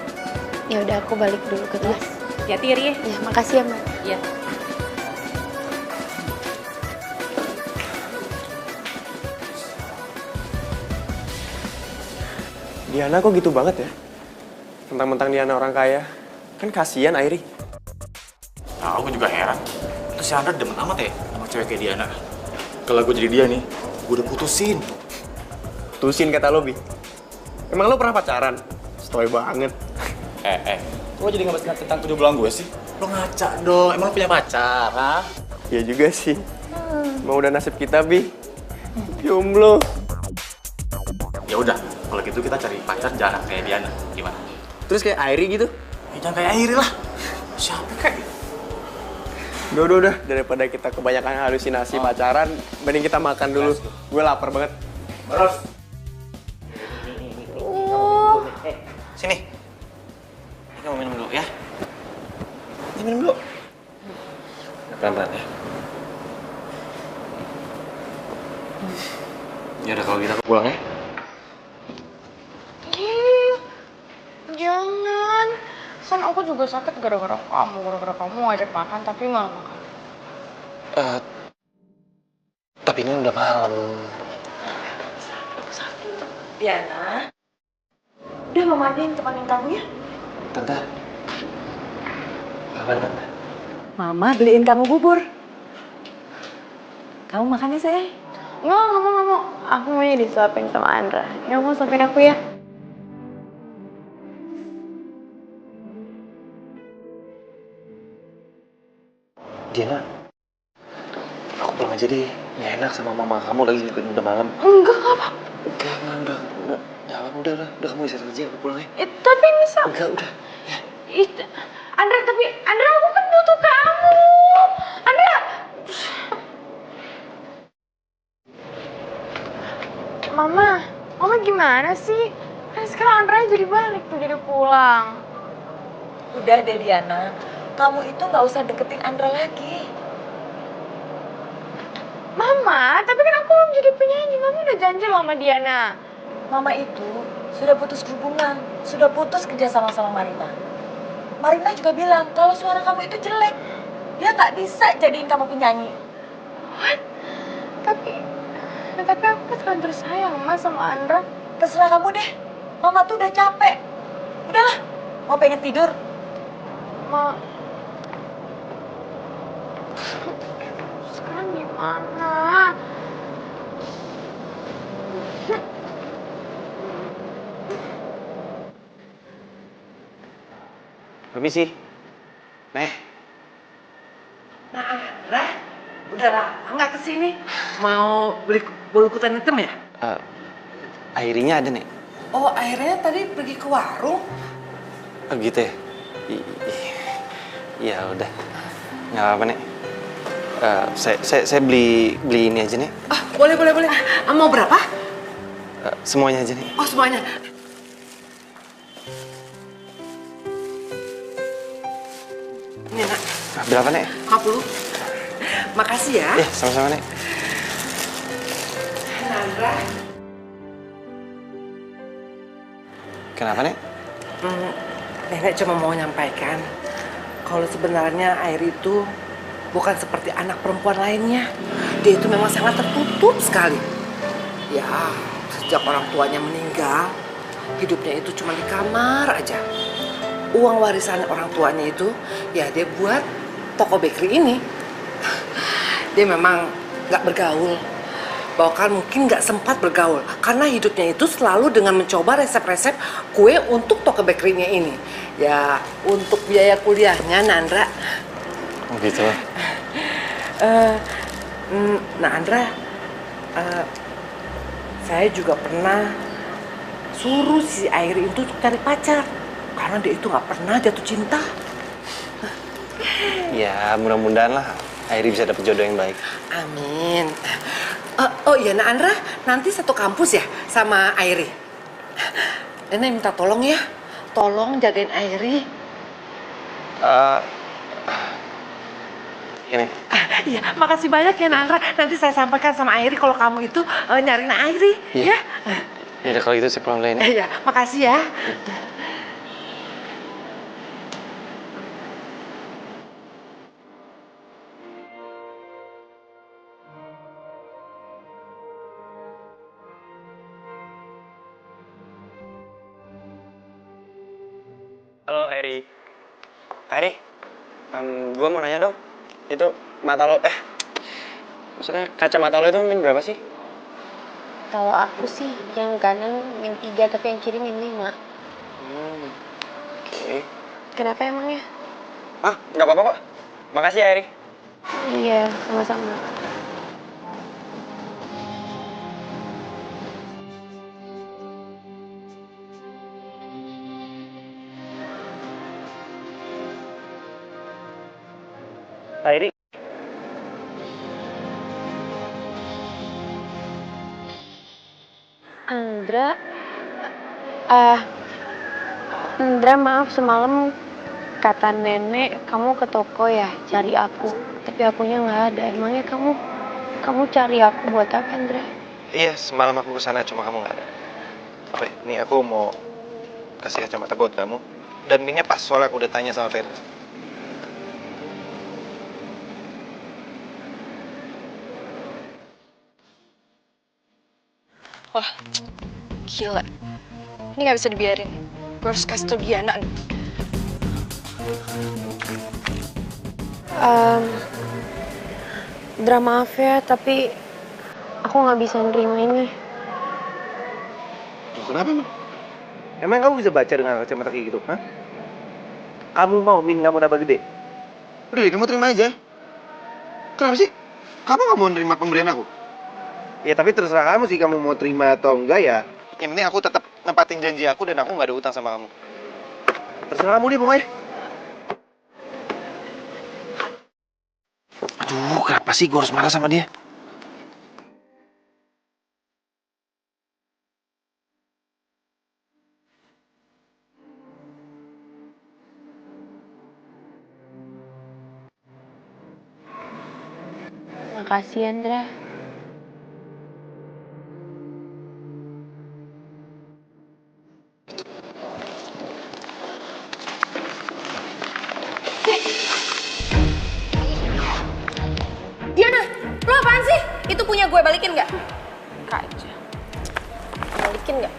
Ya udah, aku balik dulu ke kelas. Hati-hati, Ri. Ya, makasih ya Mbak. Iya. Diana kok gitu banget ya? Mentang-mentang Diana orang kaya. Kan kasihan Airi. Nah, aku juga heran. Terus si Andra demen amat ya sama cewek kayak Diana. Kalau gue jadi dia nih, gue udah putusin. Putusin kata lo, Bi. Emang lo pernah pacaran? Stoy banget. Lo jadi ngebahas tentang 7 bulan gue sih? Lo ngaca dong, emang lo punya pacar, ha? Ya juga sih. Emang udah nasib kita, Bi. Jomblo. Ya udah, kalau gitu kita cari pacar jarang kayak Diana. Gimana? Terus kayak Airi gitu? Ya jangan kayak Airi lah. Siapa kayak? Udah. Daripada kita kebanyakan halusinasi pacaran, mending kita makan dulu. Gue lapar banget. Baros. Sini. Ini kamu minum dulu ya. Ini minum dulu. Pelan-pelan ya. Ya udah kalau gitu aku pulang ya. Jangan. Kan aku juga sakit gara-gara kamu ngajak makan tapi malah makan. Tapi ini udah malam. Diana. Udah mama aja yang temenin kamu ya. Tante. Kapan Tante? Mama beliin kamu bubur. Kamu makan ya, sayang? Nggak mau. Aku maunya disuapin sama Andra. Ya mau suapin aku ya. Diana, aku pulang aja deh. Nggak enak sama mama kamu lagi juga udah malam. Enggak apa. Udah kamu bisa aja, aku pulang ya. Tapi misal. Enggak, udah. Ya. Andra, aku kan butuh kamu. Andra. Mama gimana sih? Kan sekarang Andra jadi balik tuh, jadi pulang. Udah deh, Diana. kamu itu nggak usah deketin Andra lagi. Mama, tapi kan aku belum jadi penyanyi. Mama udah janji loh sama Diana. Mama itu sudah putus hubungan, sudah putus kerja sama Marina. Marina juga bilang kalau suara kamu itu jelek. Dia nggak bisa jadiin kamu penyanyi. What? Tapi aku terlanjur sayang Mas sama Andra. Terserah kamu deh. Mama tuh udah capek. Udahlah, mau pengen tidur. Ma, sekarang gimana? Permisi. Nek. Nah, Andra, udah lama nggak kesini. Mau beli bolu kutan hitam ya? Airinya ada, Nek. Oh, akhirnya tadi pergi ke warung. Oh gitu ya? Ya udah. Nggak apa-apa, Nek. Saya beli ini aja, Nek. Ah, boleh. Mau berapa? Semuanya aja, Nek. Oh, semuanya. Ini, Nak. Berapa, Nek? 50. Makasih ya. Sama-sama, Nek. Nandra. Kenapa, Nek? Nenek cuma mau nyampaikan kalau sebenarnya Airi itu bukan seperti anak perempuan lainnya. Dia itu memang sangat tertutup sekali. Ya, sejak orang tuanya meninggal, hidupnya itu cuma di kamar aja. Uang warisan orang tuanya itu, ya dia buat toko bakery ini. Dia memang nggak bergaul. Bahkan mungkin nggak sempat bergaul karena hidupnya itu selalu dengan mencoba resep-resep kue untuk toko bakery-nya ini. Ya, untuk biaya kuliahnya Nandra. Oh gitu. Nah Andra, saya juga pernah suruh si Airi itu untuk cari pacar karena dia itu nggak pernah jatuh cinta. Ya, mudah-mudahan lah Airi bisa dapet jodoh yang baik. Amin. Oh iya, nah Andra, nanti satu kampus ya sama Airi. Nenek minta tolong ya, tolong jagain Airi. Ini. Iya, makasih banyak ya Nandra. Nanti saya sampaikan sama Airi kalau kamu itu nyariin Airi, ya. Ya udah kalau gitu saya pulang dulu ya. Iya, makasih ya. Halo Airi. Airi, gua mau nanya dong. Itu mata lo, maksudnya kacamata lo itu min berapa sih? Kalau aku sih yang kanan min 3 tapi yang kiri min 5. Oke. Kenapa emangnya? Nggak apa-apa kok. Makasih ya Airi. Iya, sama-sama. Airi. Andra, maaf semalam kata nenek kamu ke toko ya cari aku, tapi akunya nggak ada. Emangnya kamu cari aku buat apa, Andra? Iya, semalam aku kesana cuma kamu nggak ada. Oke, ini aku mau kasih kacamata buat kamu. Dan ini pas soalnya aku udah tanya sama Fer. Wah, gila. Ini nggak bisa dibiarin. Gue harus kasih tau Diana. Andra, maaf ya, tapi aku nggak bisa nerima ini. Kenapa emang? Emang kamu bisa baca dengan kacamata kayak gitu, hah? Kamu mau min kamu nambah gede? Udah deh, kamu terima aja. Kenapa sih? Kamu nggak mau nerima pemberian aku? Ya tapi terserah kamu sih, kamu mau terima atau enggak ya. Yang penting aku tetap nempatin janji aku dan aku nggak ada utang sama kamu. Terserah kamu deh, pokoknya. Aduh, kenapa sih gue harus marah sama dia? Makasih, Andra. Diana, lo apaan sih? Itu punya gue, balikin nggak? Kak aja. Balikin nggak?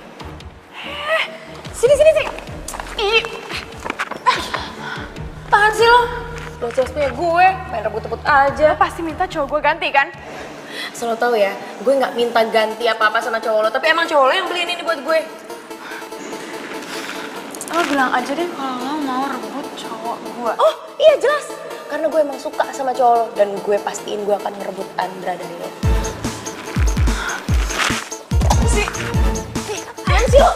Sini. Ih. Apaan sih lo? Lo jelas punya gue, main rebut-rebut aja. Pasti minta cowok gue ganti kan? Asal lo tau ya, gue nggak minta ganti apa-apa sama cowok lo, tapi emang cowok lo yang beliin ini buat gue. Lo bilang aja deh kalau lo mau rebut cowok gue. Oh iya jelas, karena gue emang suka sama cowok lo, dan gue pastiin gue akan ngerebut Andra dari lo. Apaan sih lo?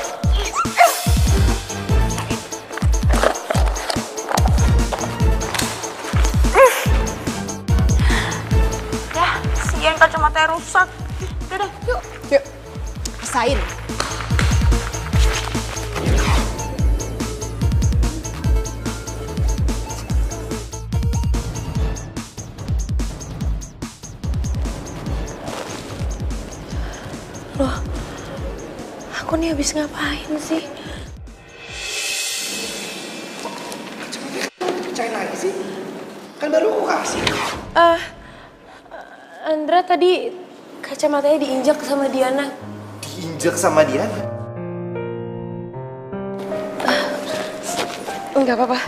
Sian kacamatanya rusak. Udah, yuk. Rasain. Loh, aku nih habis ngapain sih? Pecahin lagi sih? Kan baru aku kasih. Andra tadi kacamatanya diinjak sama Diana. Diinjak sama Diana? Enggak apa-apa.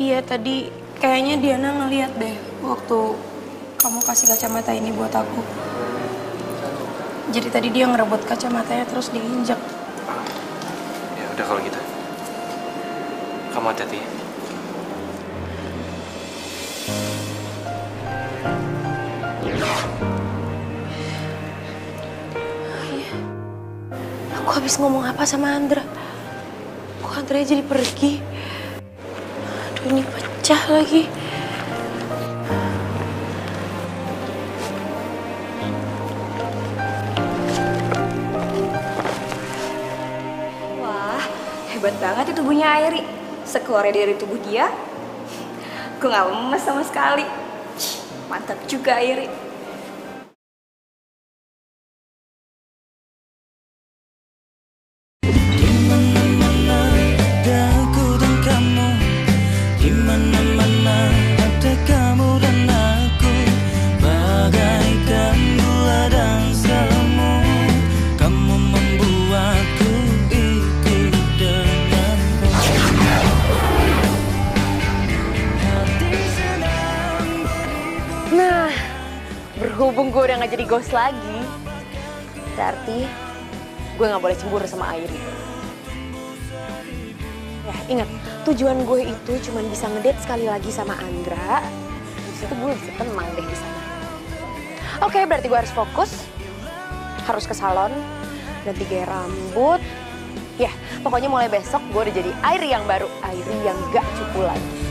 Iya tadi kayaknya Diana ngeliat deh waktu kamu kasih kacamata ini buat aku. Jadi tadi dia ngerebut kacamatanya terus diinjak. Ya udah kalau gitu. Kamu hati-hati ya. Aku habis ngomong apa sama Andra? Kok Andra jadi pergi? Aduh ini pecah lagi. Wah, hebat banget itu tubuhnya Airi. Sekeluarnya dari tubuh dia, gue gak lemes sama sekali. Mantap juga Airi. Berhubung gue udah gak jadi ghost lagi, berarti gue gak boleh cemburu sama Airi. Ya ingat, tujuan gue itu cuma bisa ngedate sekali lagi sama Andra. Di situ gue bisa tenang deh di sana. Oke, berarti gue harus fokus, harus ke salon, ganti gaya rambut. Ya, pokoknya mulai besok gue udah jadi Airi yang baru, Airi yang gak cupu lagi.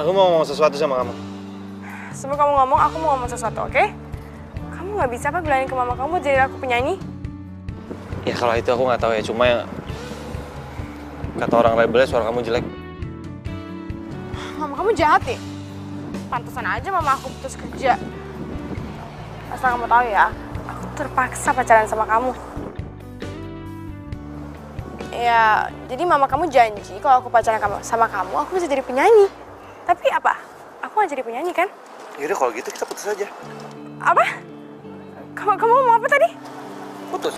Aku mau ngomong sesuatu sama kamu. Sebelum kamu ngomong, aku mau ngomong sesuatu, oke? Kamu nggak bisa apa bilangin ke mama kamu jadi aku penyanyi? Ya kalau itu aku nggak tahu ya, cuma ya, kata orang rebelnya suara kamu jelek. Mama kamu jahat ya? Pantesan aja mama aku putus kerja. Asal kamu tahu ya, aku terpaksa pacaran sama kamu. Ya, jadi mama kamu janji kalau aku pacaran sama kamu, aku bisa jadi penyanyi. Tapi apa? Aku nggak jadi penyanyi kan? Yaudah kalau gitu kita putus aja. Apa? Kamu mau apa tadi? Putus.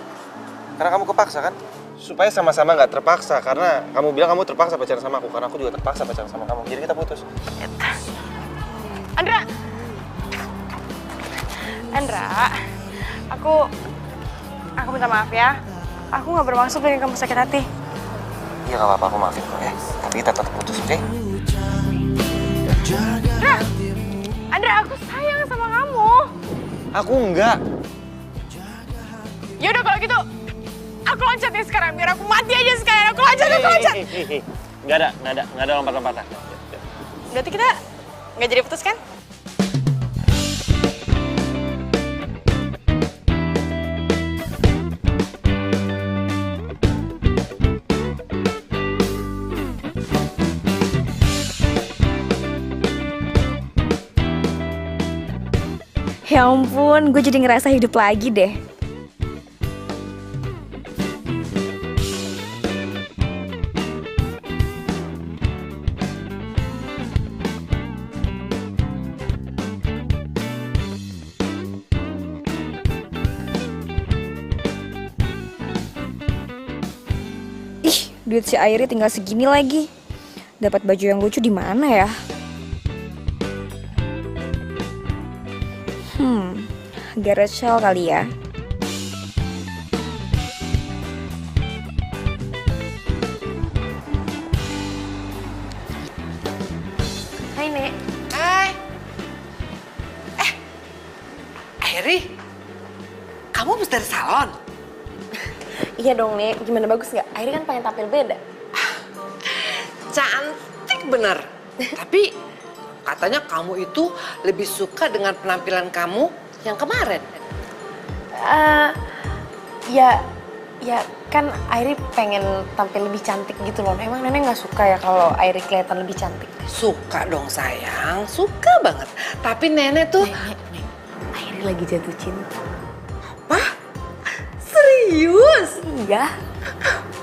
Karena kamu kepaksa kan? Supaya sama-sama nggak terpaksa. Karena kamu bilang kamu terpaksa pacaran sama aku. Karena aku juga terpaksa pacaran sama kamu. Jadi kita putus. Andra, aku minta maaf ya. Aku nggak bermaksud bikin kamu sakit hati. Iya nggak apa-apa, aku maafin kok ya. Tapi kita tetap putus, oke? Andra, aku sayang sama kamu. Aku enggak. Ya udah kalau gitu, aku loncat nih sekarang biar aku mati aja sekalian. Aku loncat. Nggak ada lompat-lompatan. Berarti kita nggak jadi putus kan? Ya ampun, gue jadi ngerasa hidup lagi deh. Ih, duit si Airi tinggal segini lagi. Dapat baju yang lucu di mana ya? Garage sale kali ya. Hai, Nek. Hai. Airi, kamu habis dari salon? Iya dong, Nek. Gimana, bagus nggak? Akhirnya kan pengen tampil beda. Cantik bener. Tapi katanya kamu itu lebih suka dengan penampilan kamu yang kemarin. Ya kan Airi pengen tampil lebih cantik gitu loh. Emang Nenek nggak suka ya kalau Airi kelihatan lebih cantik? Suka dong sayang, suka banget. Tapi nenek tuh... Nek, Airi lagi jatuh cinta. Apa? Serius? Iya.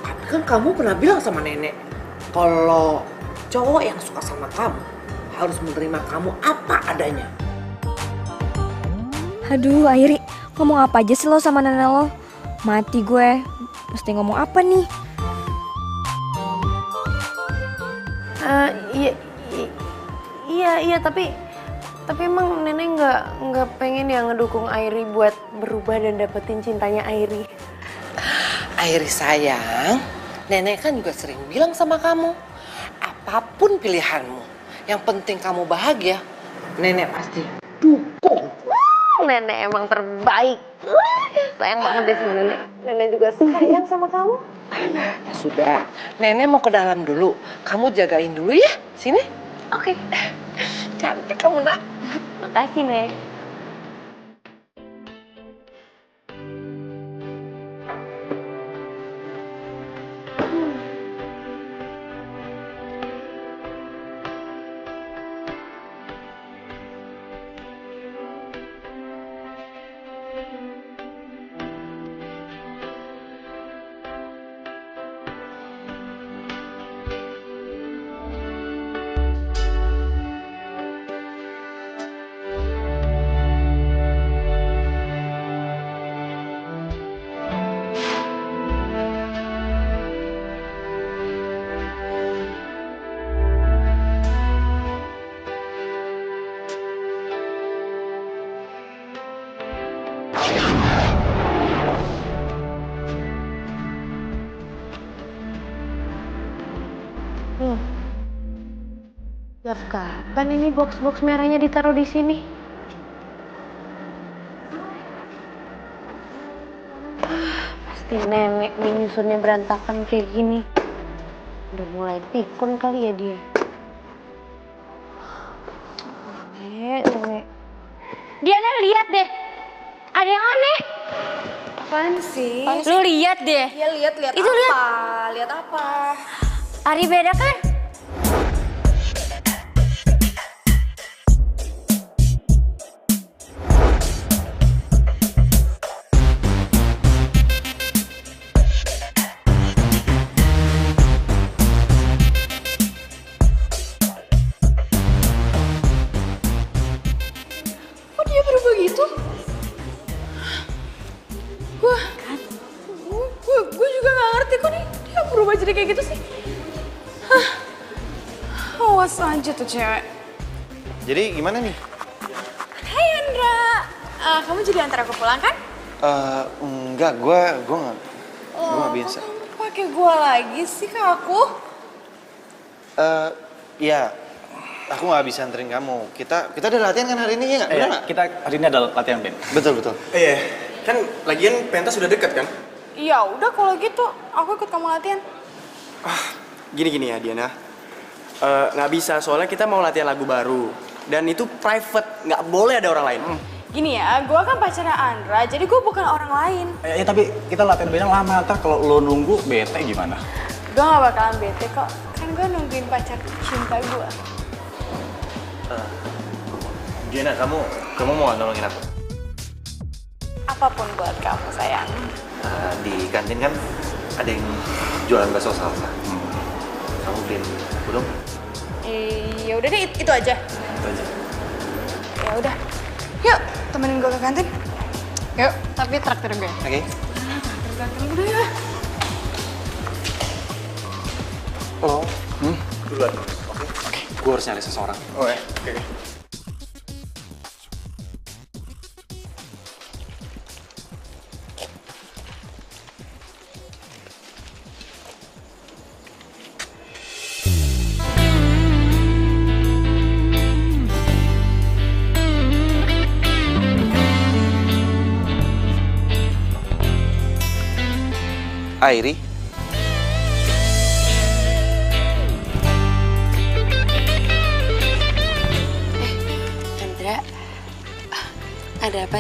Tapi kan kamu pernah bilang sama nenek, kalau cowok yang suka sama kamu harus menerima kamu apa adanya. Aduh, Airi, ngomong apa aja sih lo sama nenek lo? Mati gue, mesti ngomong apa nih? Iya, tapi emang Nenek nggak pengen ya ngedukung Airi buat berubah dan dapetin cintanya Airi. Airi sayang, nenek kan juga sering bilang sama kamu, apapun pilihanmu, yang penting kamu bahagia, nenek pasti dukung. Nenek emang terbaik. Sayang banget deh sama Nenek. Nenek juga sayang sama kamu. Ya sudah, nenek mau ke dalam dulu. Kamu jagain dulu ya, sini. Oke. Cantik kamu, Nak. Makasih, Nek. Sejak kapan ini box-box merahnya ditaruh di sini? Pasti Nenek menyusunnya berantakan kayak gini. Udah mulai pikun kali ya dia. Nenek. Diana, lihat deh. Ada yang aneh. Apaan sih? Lu lihat deh. Ya lihat Itu apa? lihat. Lihat apa? Ari beda kan? Kok dia berubah gitu? Gue juga gak ngerti kok nih dia berubah jadi kayak gitu sih. Awas aja tuh cewek. Jadi gimana nih? Hai Andra, kamu jadi antar aku pulang kan? Enggak, gue nggak biasa. Pakai gue lagi sih ke aku? Ya, aku nggak bisa anterin kamu. Kita udah latihan kan hari ini ya nggak? Bener nggak? Kita hari ini ada latihan band. Betul. Iya, kan lagian pentas sudah dekat kan? Ya udah kalau gitu, aku ikut kamu latihan. Gini ya Diana, nggak bisa soalnya kita mau latihan lagu baru dan itu private, nggak boleh ada orang lain. Gini ya, gue kan pacarnya Andra, jadi gue bukan orang lain. Ya tapi kita latihan bandnya lama, ntar kalau lo nunggu bete gimana? Gue gak bakalan bete kok, kan gue nungguin pacar cinta gue. Diana, kamu mau nolongin aku? Apapun buat kamu, sayang. Di kantin kan ada yang jualan bakso salsa. Kamu beliin aku dong? Ya udah deh, itu aja. Itu aja. Ya udah. Yuk, temenin gue ke kantin. Yuk, tapi traktir gue. Oke. Udah ya. Oh. Duluan. Oke. Gue harus nyari seseorang. Oh ya. Oke. Airi. Andra, ada apa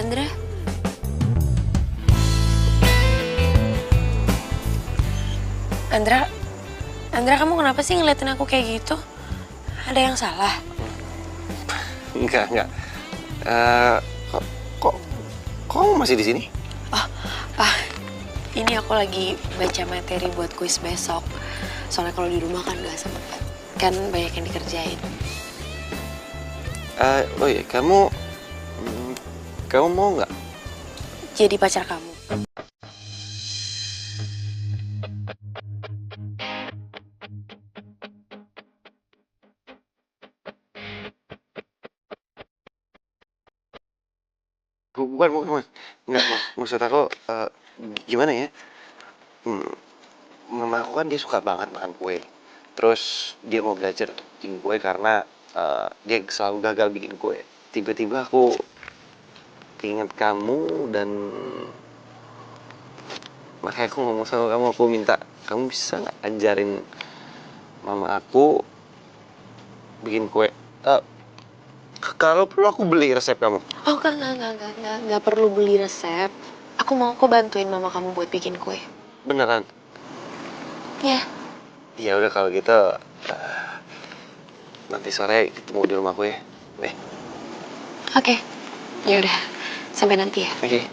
Andra? Andra kamu kenapa sih ngeliatin aku kayak gitu? Ada yang salah? Enggak. Kok kamu masih di sini? Ini aku lagi baca materi buat kuis besok. Soalnya kalau di rumah kan gak sempet. Kan banyak yang dikerjain. Oh iya, kamu mau nggak? Jadi pacar kamu. Bukan. Nggak, maksud aku, gimana ya? Mama aku kan dia suka banget makan kue. Terus dia mau belajar bikin kue karena dia selalu gagal bikin kue. Tiba-tiba aku ingat kamu dan makanya aku ngomong sama kamu, aku minta kamu bisa nggak ajarin mama aku bikin kue. Kalau perlu aku beli resep kamu. Oh enggak perlu beli resep. Aku mau kok bantuin mama kamu buat bikin kue. Beneran? Ya. Ya udah kalau gitu nanti sore ketemu di rumahku ya. Oke. Ya udah. Sampai nanti ya. Oke.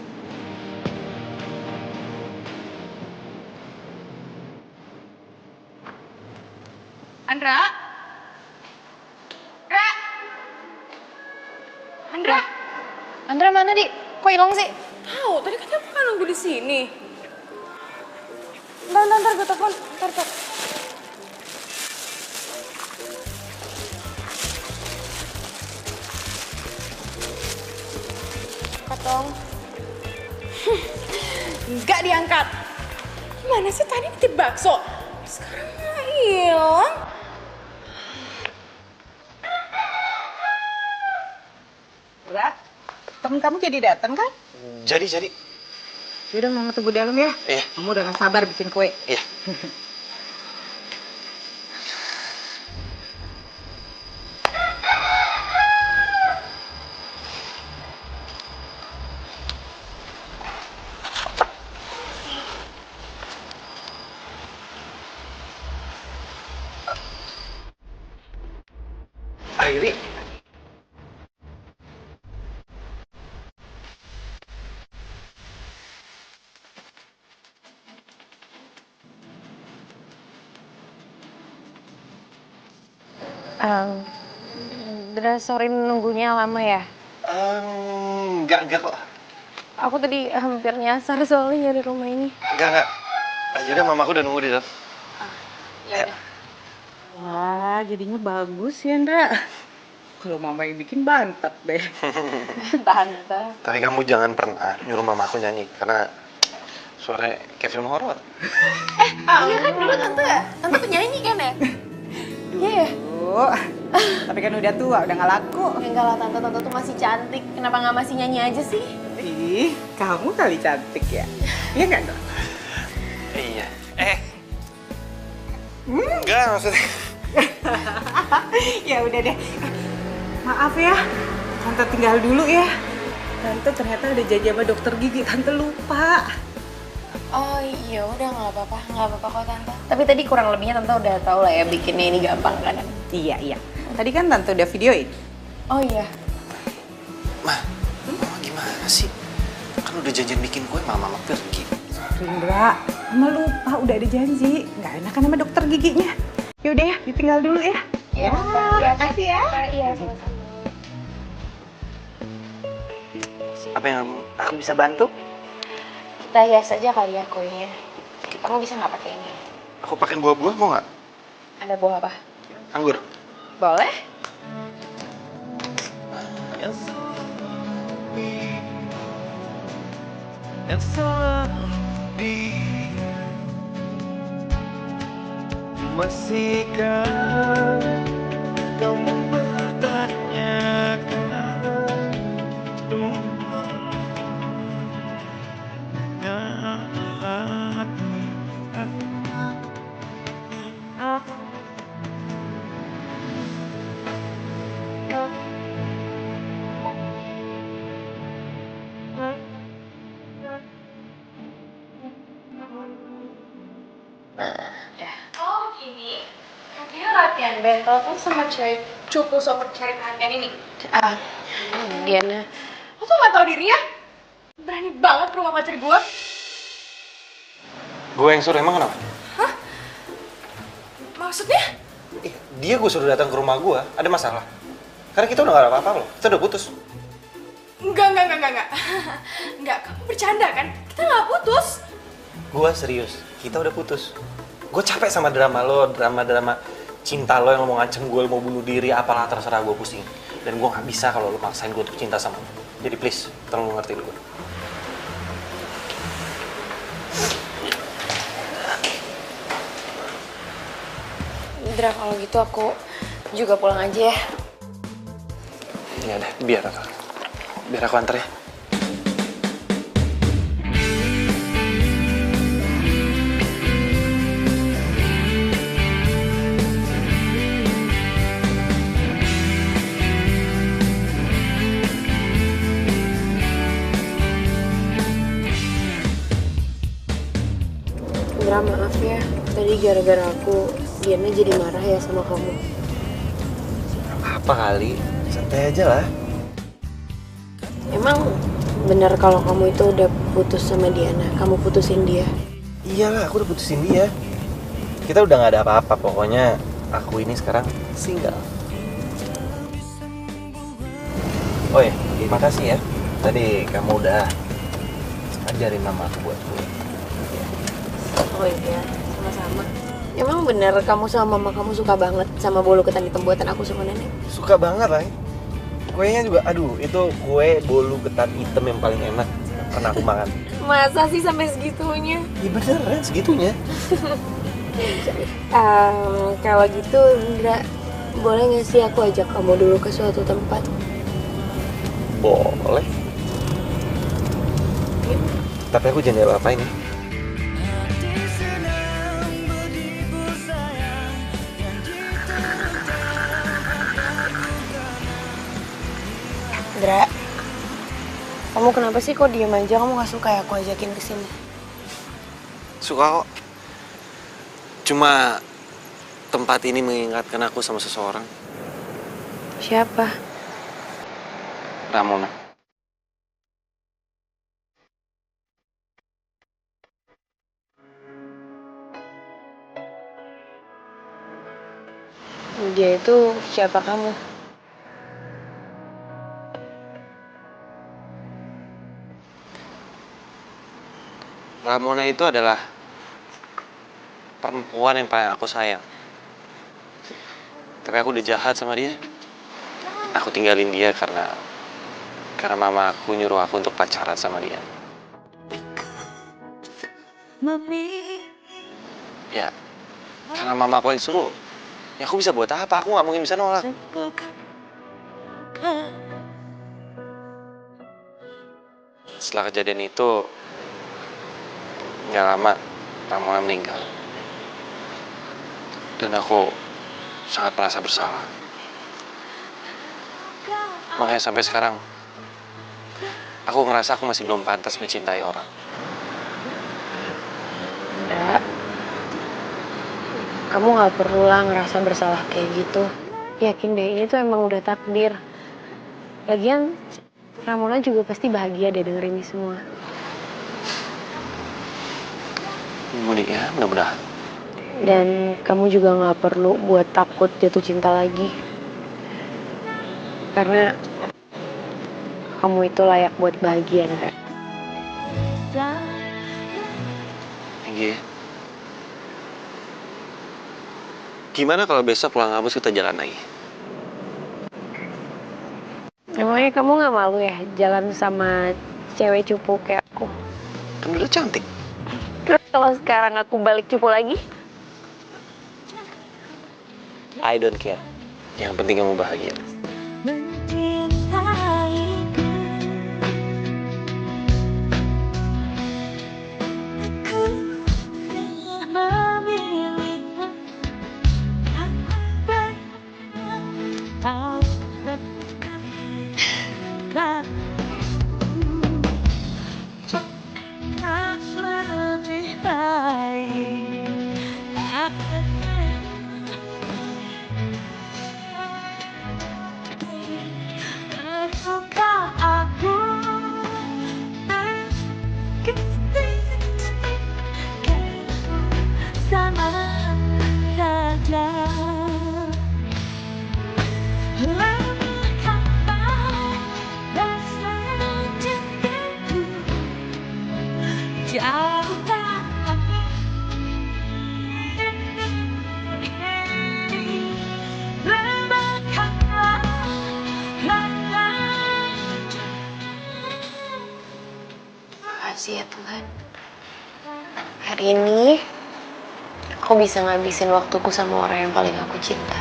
Andra mana, Dik? Kok hilang sih? Tahu, tadi katanya aku kan nunggu di sini. Ntar gue telepon. Ntar. Katong. Enggak diangkat. Gimana sih tadi nitip bakso? Sekarang hilang. Udah, temen kamu jadi datang kan? Jadi. Yaudah mama tunggu dalam ya. Iya. Kamu udah gak sabar bikin kue. Iya. Airi. Sorry nunggunya lama ya? Enggak kok. Aku tadi hampir nyasar soalnya nyari rumah ini. Enggak. Yaudah, mamaku udah nunggu di dalam. Ya. Wah, jadinya bagus ya, Ndra. Kalau mama yang bikin bantet deh. Tante. Tapi kamu jangan pernah nyuruh mamaku nyanyi karena suaranya kayak film horor. Iya kan dulu tante penyanyi kan ya? Iya. Tapi kan udah tua, udah gak laku. Enggak lah tante tuh masih cantik. Kenapa nggak masih nyanyi aja sih? Ih, kamu kali cantik ya. Iya kan, Ndra? Iya. Enggak maksudnya. Ya udah deh. Maaf ya, tante tinggal dulu ya. Tante ternyata ada janji sama dokter gigi, tante lupa. Oh iya udah nggak apa-apa kok tante. Tapi tadi kurang lebihnya tante udah tahu lah ya bikinnya ini gampang kan? Iya. Tadi kan tante udah videoin. Oh iya. Mama gimana sih? Kan udah janjian bikin kue, mama pergi. Indra, Mama lupa udah ada janji. Nggak enakan sama dokter giginya. Yaudah ya, ditinggal dulu ya. Ya, makasih ya. Iya, sama-sama. Apa yang aku bisa bantu? Kita hias aja kali ya kuenya. Kamu bisa nggak pakai ini? Aku pakai buah-buah mau nggak? Ada buah apa? Anggur. Boleh. yang selalu masihkah kau mempertanyakan Oh gini, katanya latihan bentol tuh sama cewek cupu super cari perhatian ini. Diana, lo tuh gak tau diri ya? Berani banget ke rumah pacar gue. Gue yang suruh, emang kenapa? Hah? Maksudnya? Dia gue suruh datang ke rumah gue, ada masalah? Karena kita udah gak ada apa-apa loh, kita udah putus. Enggak. Enggak, kamu bercanda kan? Kita nggak putus. Gue serius, kita udah putus. Gue capek sama drama lo, drama cinta lo yang lo mau ngancem gue, lo mau bunuh diri, apalah terserah, gue pusing. Dan gue gak bisa kalau lo maksain gue untuk cinta sama lo. Jadi please, tolong lo ngertiin gue. Indra, kalau gitu aku juga pulang aja ya. Iya deh, biar aku anter ya. Indra, maaf ya. Tadi gara-gara aku, Diana jadi marah ya sama kamu. Apa kali? Santai aja lah. Emang benar kalau kamu itu udah putus sama Diana? Kamu putusin dia? Iyalah, aku udah putusin dia. Kita udah gak ada apa-apa, pokoknya aku ini sekarang single. Oh ya, makasih ya. Tadi kamu udah ajarin nama aku buat gue. Oh iya, sama-sama. Emang bener kamu sama mama kamu suka banget sama bolu ketan hitam buatan aku sama nenek? Suka banget lah. Kuenya juga, aduh, itu kue bolu ketan hitam yang paling enak pernah aku makan. Masa sih sampai segitunya? Iya beneran segitunya. Kalau gitu, Indra, boleh nggak sih aku ajak kamu dulu ke suatu tempat? Boleh. Tapi aku jangan apa-apain ya. Indra, kamu kenapa sih kok diem aja? Kamu gak suka ya aku ajakin ke sini? Suka kok. Cuma tempat ini mengingatkan aku sama seseorang. Siapa? Ramona. Dia itu siapa kamu? Ramona itu adalah perempuan yang paling aku sayang. Tapi aku udah jahat sama dia. Aku tinggalin dia karena mama aku nyuruh aku untuk pacaran sama dia. Ya, karena mama aku yang suruh. Ya aku bisa buat apa? Aku gak mungkin bisa nolak. Setelah kejadian itu, gak lama Ramona meninggal. Dan aku sangat merasa bersalah. Makanya sampai sekarang, aku ngerasa aku masih belum pantas mencintai orang. Enggak. Kamu gak perlulah ngerasa bersalah kayak gitu. Yakin deh, ini tuh emang udah takdir. Lagian, Ramona juga pasti bahagia deh dengerin ini semua. Mudik ya, mudah-mudahan. Dan kamu juga gak perlu buat takut jatuh cinta lagi. Karena kamu itu layak buat bahagia, Nara. Thank you. Gimana kalau besok pulang kampus kita jalan lagi? Emangnya kamu gak malu ya jalan sama cewek cupu kayak aku? Kan udah cantik. Terus kalau sekarang aku balik cupu lagi? I don't care. Yang penting kamu bahagia. Makasih ya Tuhan. Hari ini aku bisa ngabisin waktuku sama orang yang paling aku cinta.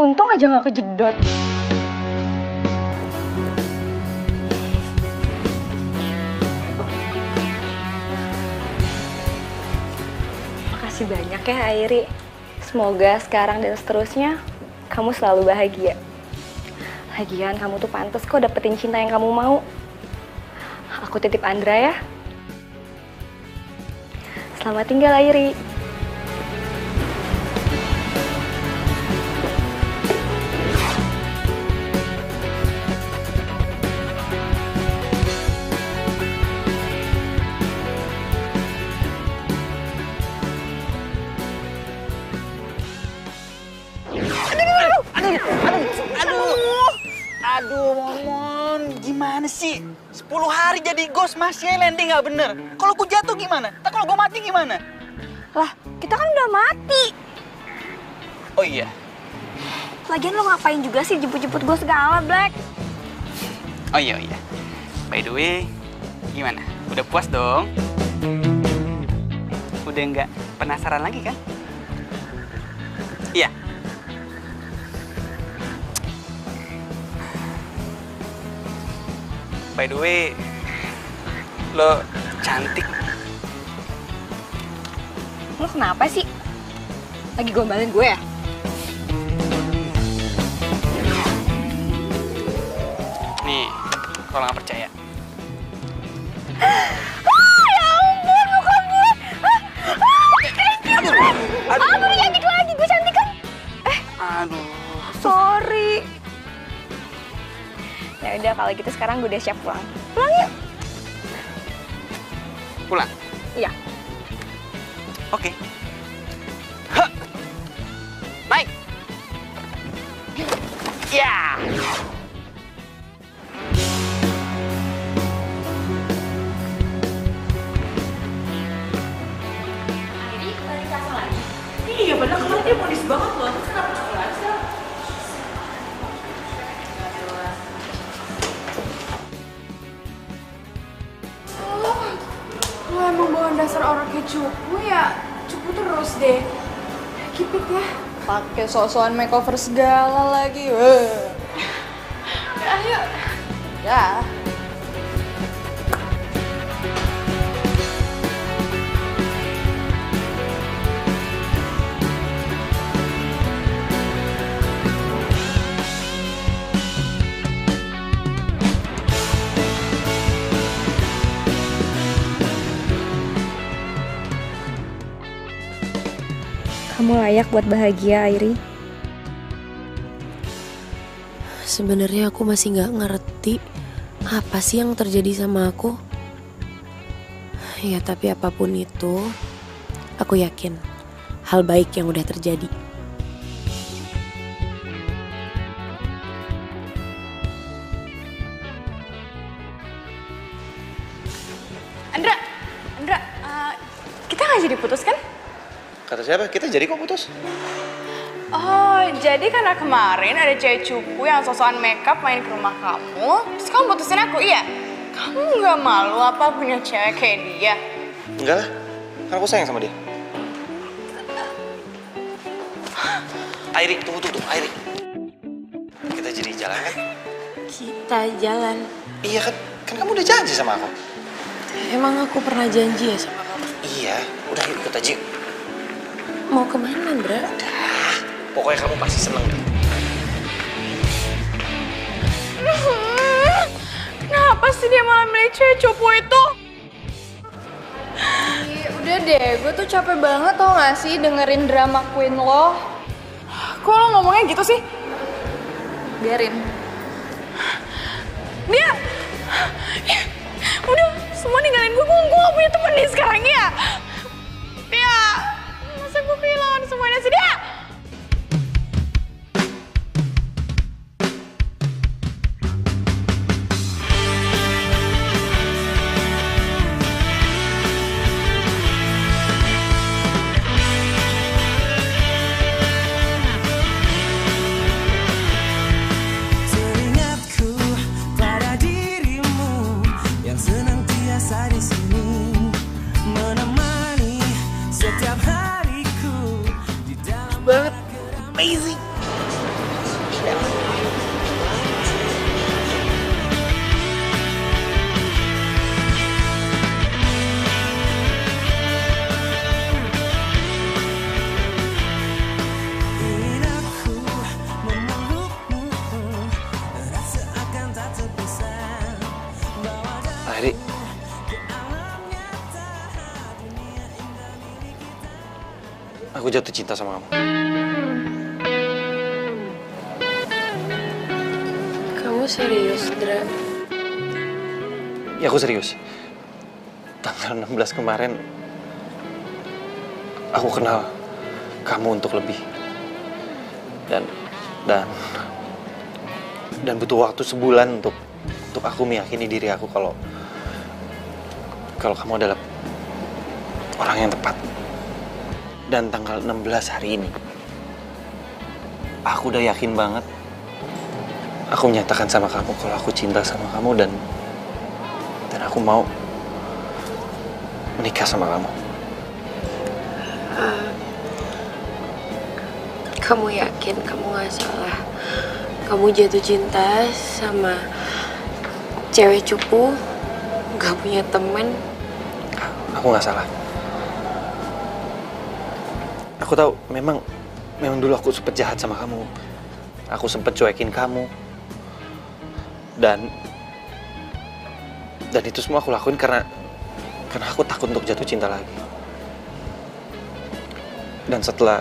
Untung aja gak kejedot. Makasih banyak ya Airi. Semoga sekarang dan seterusnya kamu selalu bahagia. Lagian kamu tuh pantas kok dapetin cinta yang kamu mau. Aku titip Andra ya. Selamat tinggal Airi. Aduh, Momon, gimana sih? 10 hari jadi ghost masih landing nggak bener. Kalau gue jatuh gimana? Tak kalau gue mati gimana? Lah, kita kan udah mati. Oh iya. Lagian lo ngapain juga sih jemput-jemput gue segala, Black? Oh iya. By the way, gimana? Udah puas dong? Udah nggak penasaran lagi kan? Iya. By the way, lo cantik. Lo kenapa sih? Lagi gombalin gue ya? Nih, kalau nggak percaya. Ya ampun, muka gue. Aduh, cantik lagi. Gue cantik kan? Aduh. Sorry. Ya udah kalau gitu sekarang gue udah siap pulang. Pulang yuk. Pulang? Iya. Oke. Huh. Naik. Ya. Ini balik kasar lagi. Iya, padahal kemarin dia manis banget loh. Terus kenapa coklat sih? Lo emang bawaan dasar orang kayak cupu ya? Cupu terus deh. Keep it ya. Pakai sosokan makeover segala lagi. Ayo. Ya. kamu layak buat bahagia, Airi. Sebenarnya aku masih nggak ngerti apa sih yang terjadi sama aku. Ya tapi apapun itu, aku yakin hal baik yang udah terjadi. Andra, kita nggak jadi putus kan? Kata siapa? Kita jadi kok putus? Oh, jadi karena kemarin ada cewek cupu yang sosokan makeup main ke rumah kamu, terus kamu putusin aku, iya? Kamu nggak malu apa punya cewek kayak dia? Enggak lah, kan aku sayang sama dia. Airi, tunggu, Airi. Kita jadi jalan kan? Kita jalan. Iya kan kamu udah janji sama aku. Emang aku pernah janji ya sama kamu? Iya, udah yuk ikut aja yuk. Mau kemana, Andra? Pokoknya kamu pasti seneng deh. Kenapa sih dia malah milih cewek cupu itu? Udah deh, gue tuh capek banget tau gak sih dengerin drama queen lo. Kok lo ngomongnya gitu sih? Biarin. Dia udah semua ninggalin gue gak punya temen nih sekarang ya. Dia masa gue kehilangan semuanya sih dia. Teringatku pada dirimu yang senantiasa di sini menemani setiap hariku di dalam banget, amazing. ingin aku memelukmu rasa akan tak terpisah bawa Airi, aku jatuh cinta sama kamu. Kamu serius, Dra? Ya aku serius. Tanggal 16 kemarin aku kenal kamu untuk lebih. Dan butuh waktu sebulan untuk aku meyakini diri aku kalau kamu adalah orang yang tepat. Dan tanggal 16 hari ini aku udah yakin banget aku menyatakan sama kamu kalau aku cinta sama kamu dan aku mau menikah sama kamu. Kamu yakin kamu gak salah? Kamu jatuh cinta sama cewek cupu, gak punya temen? Aku gak salah. Aku tahu memang dulu aku sempet jahat sama kamu. Aku sempet cuekin kamu. Dan itu semua aku lakuin karena aku takut untuk jatuh cinta lagi. Dan setelah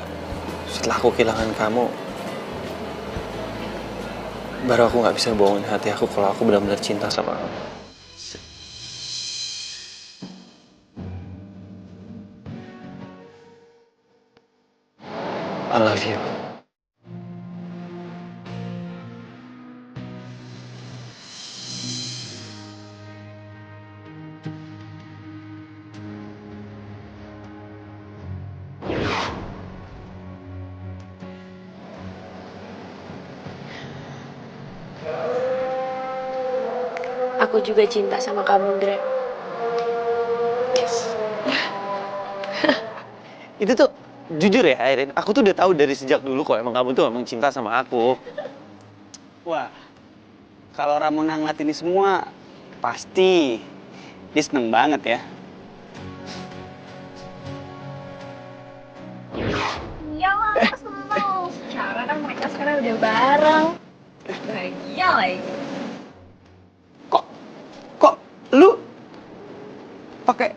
aku kehilangan kamu, baru aku nggak bisa bohongin hati aku kalau aku benar-benar cinta sama kamu. I love you. Aku juga cinta sama kamu, Dra. Itu tuh jujur ya, Airin, aku tuh udah tahu dari sejak dulu kok emang kamu tuh emang cinta sama aku. Wah, kalau Ramona ngeliat ini semua, pasti dia seneng banget ya. Iyalah, aku seneng. Secara kan mereka sekarang udah bareng. Bahagia lagi. Pakai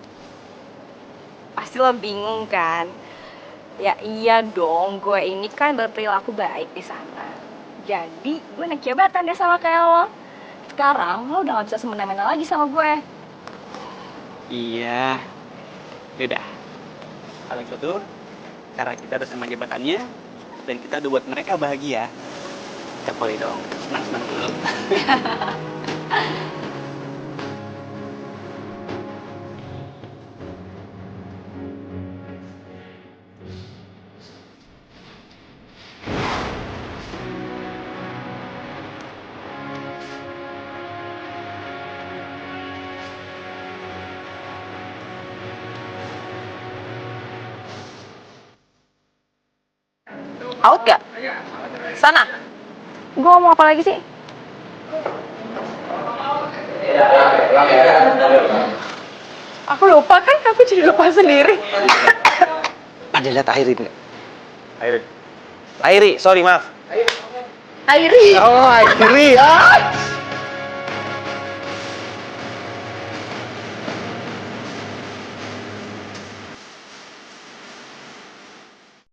Pasti lo bingung kan? Ya iya dong, gue ini kan berperilaku baik di sana. Jadi gue naik jabatan deh sama kayak lo. Sekarang lo udah gak bisa semena-mena lagi sama gue. Iya. Yaudah. Kalau gitu, karena kita udah sama jabatannya, dan kita udah buat mereka bahagia, kita boleh dong senang-senang dulu. Out gak? Sana. Gue ngomong apa lagi sih? Aku lupa kan, aku jadi lupa sendiri. Pada lihat Airin nggak? Airin, sorry maaf. Airi. Oh, Airin.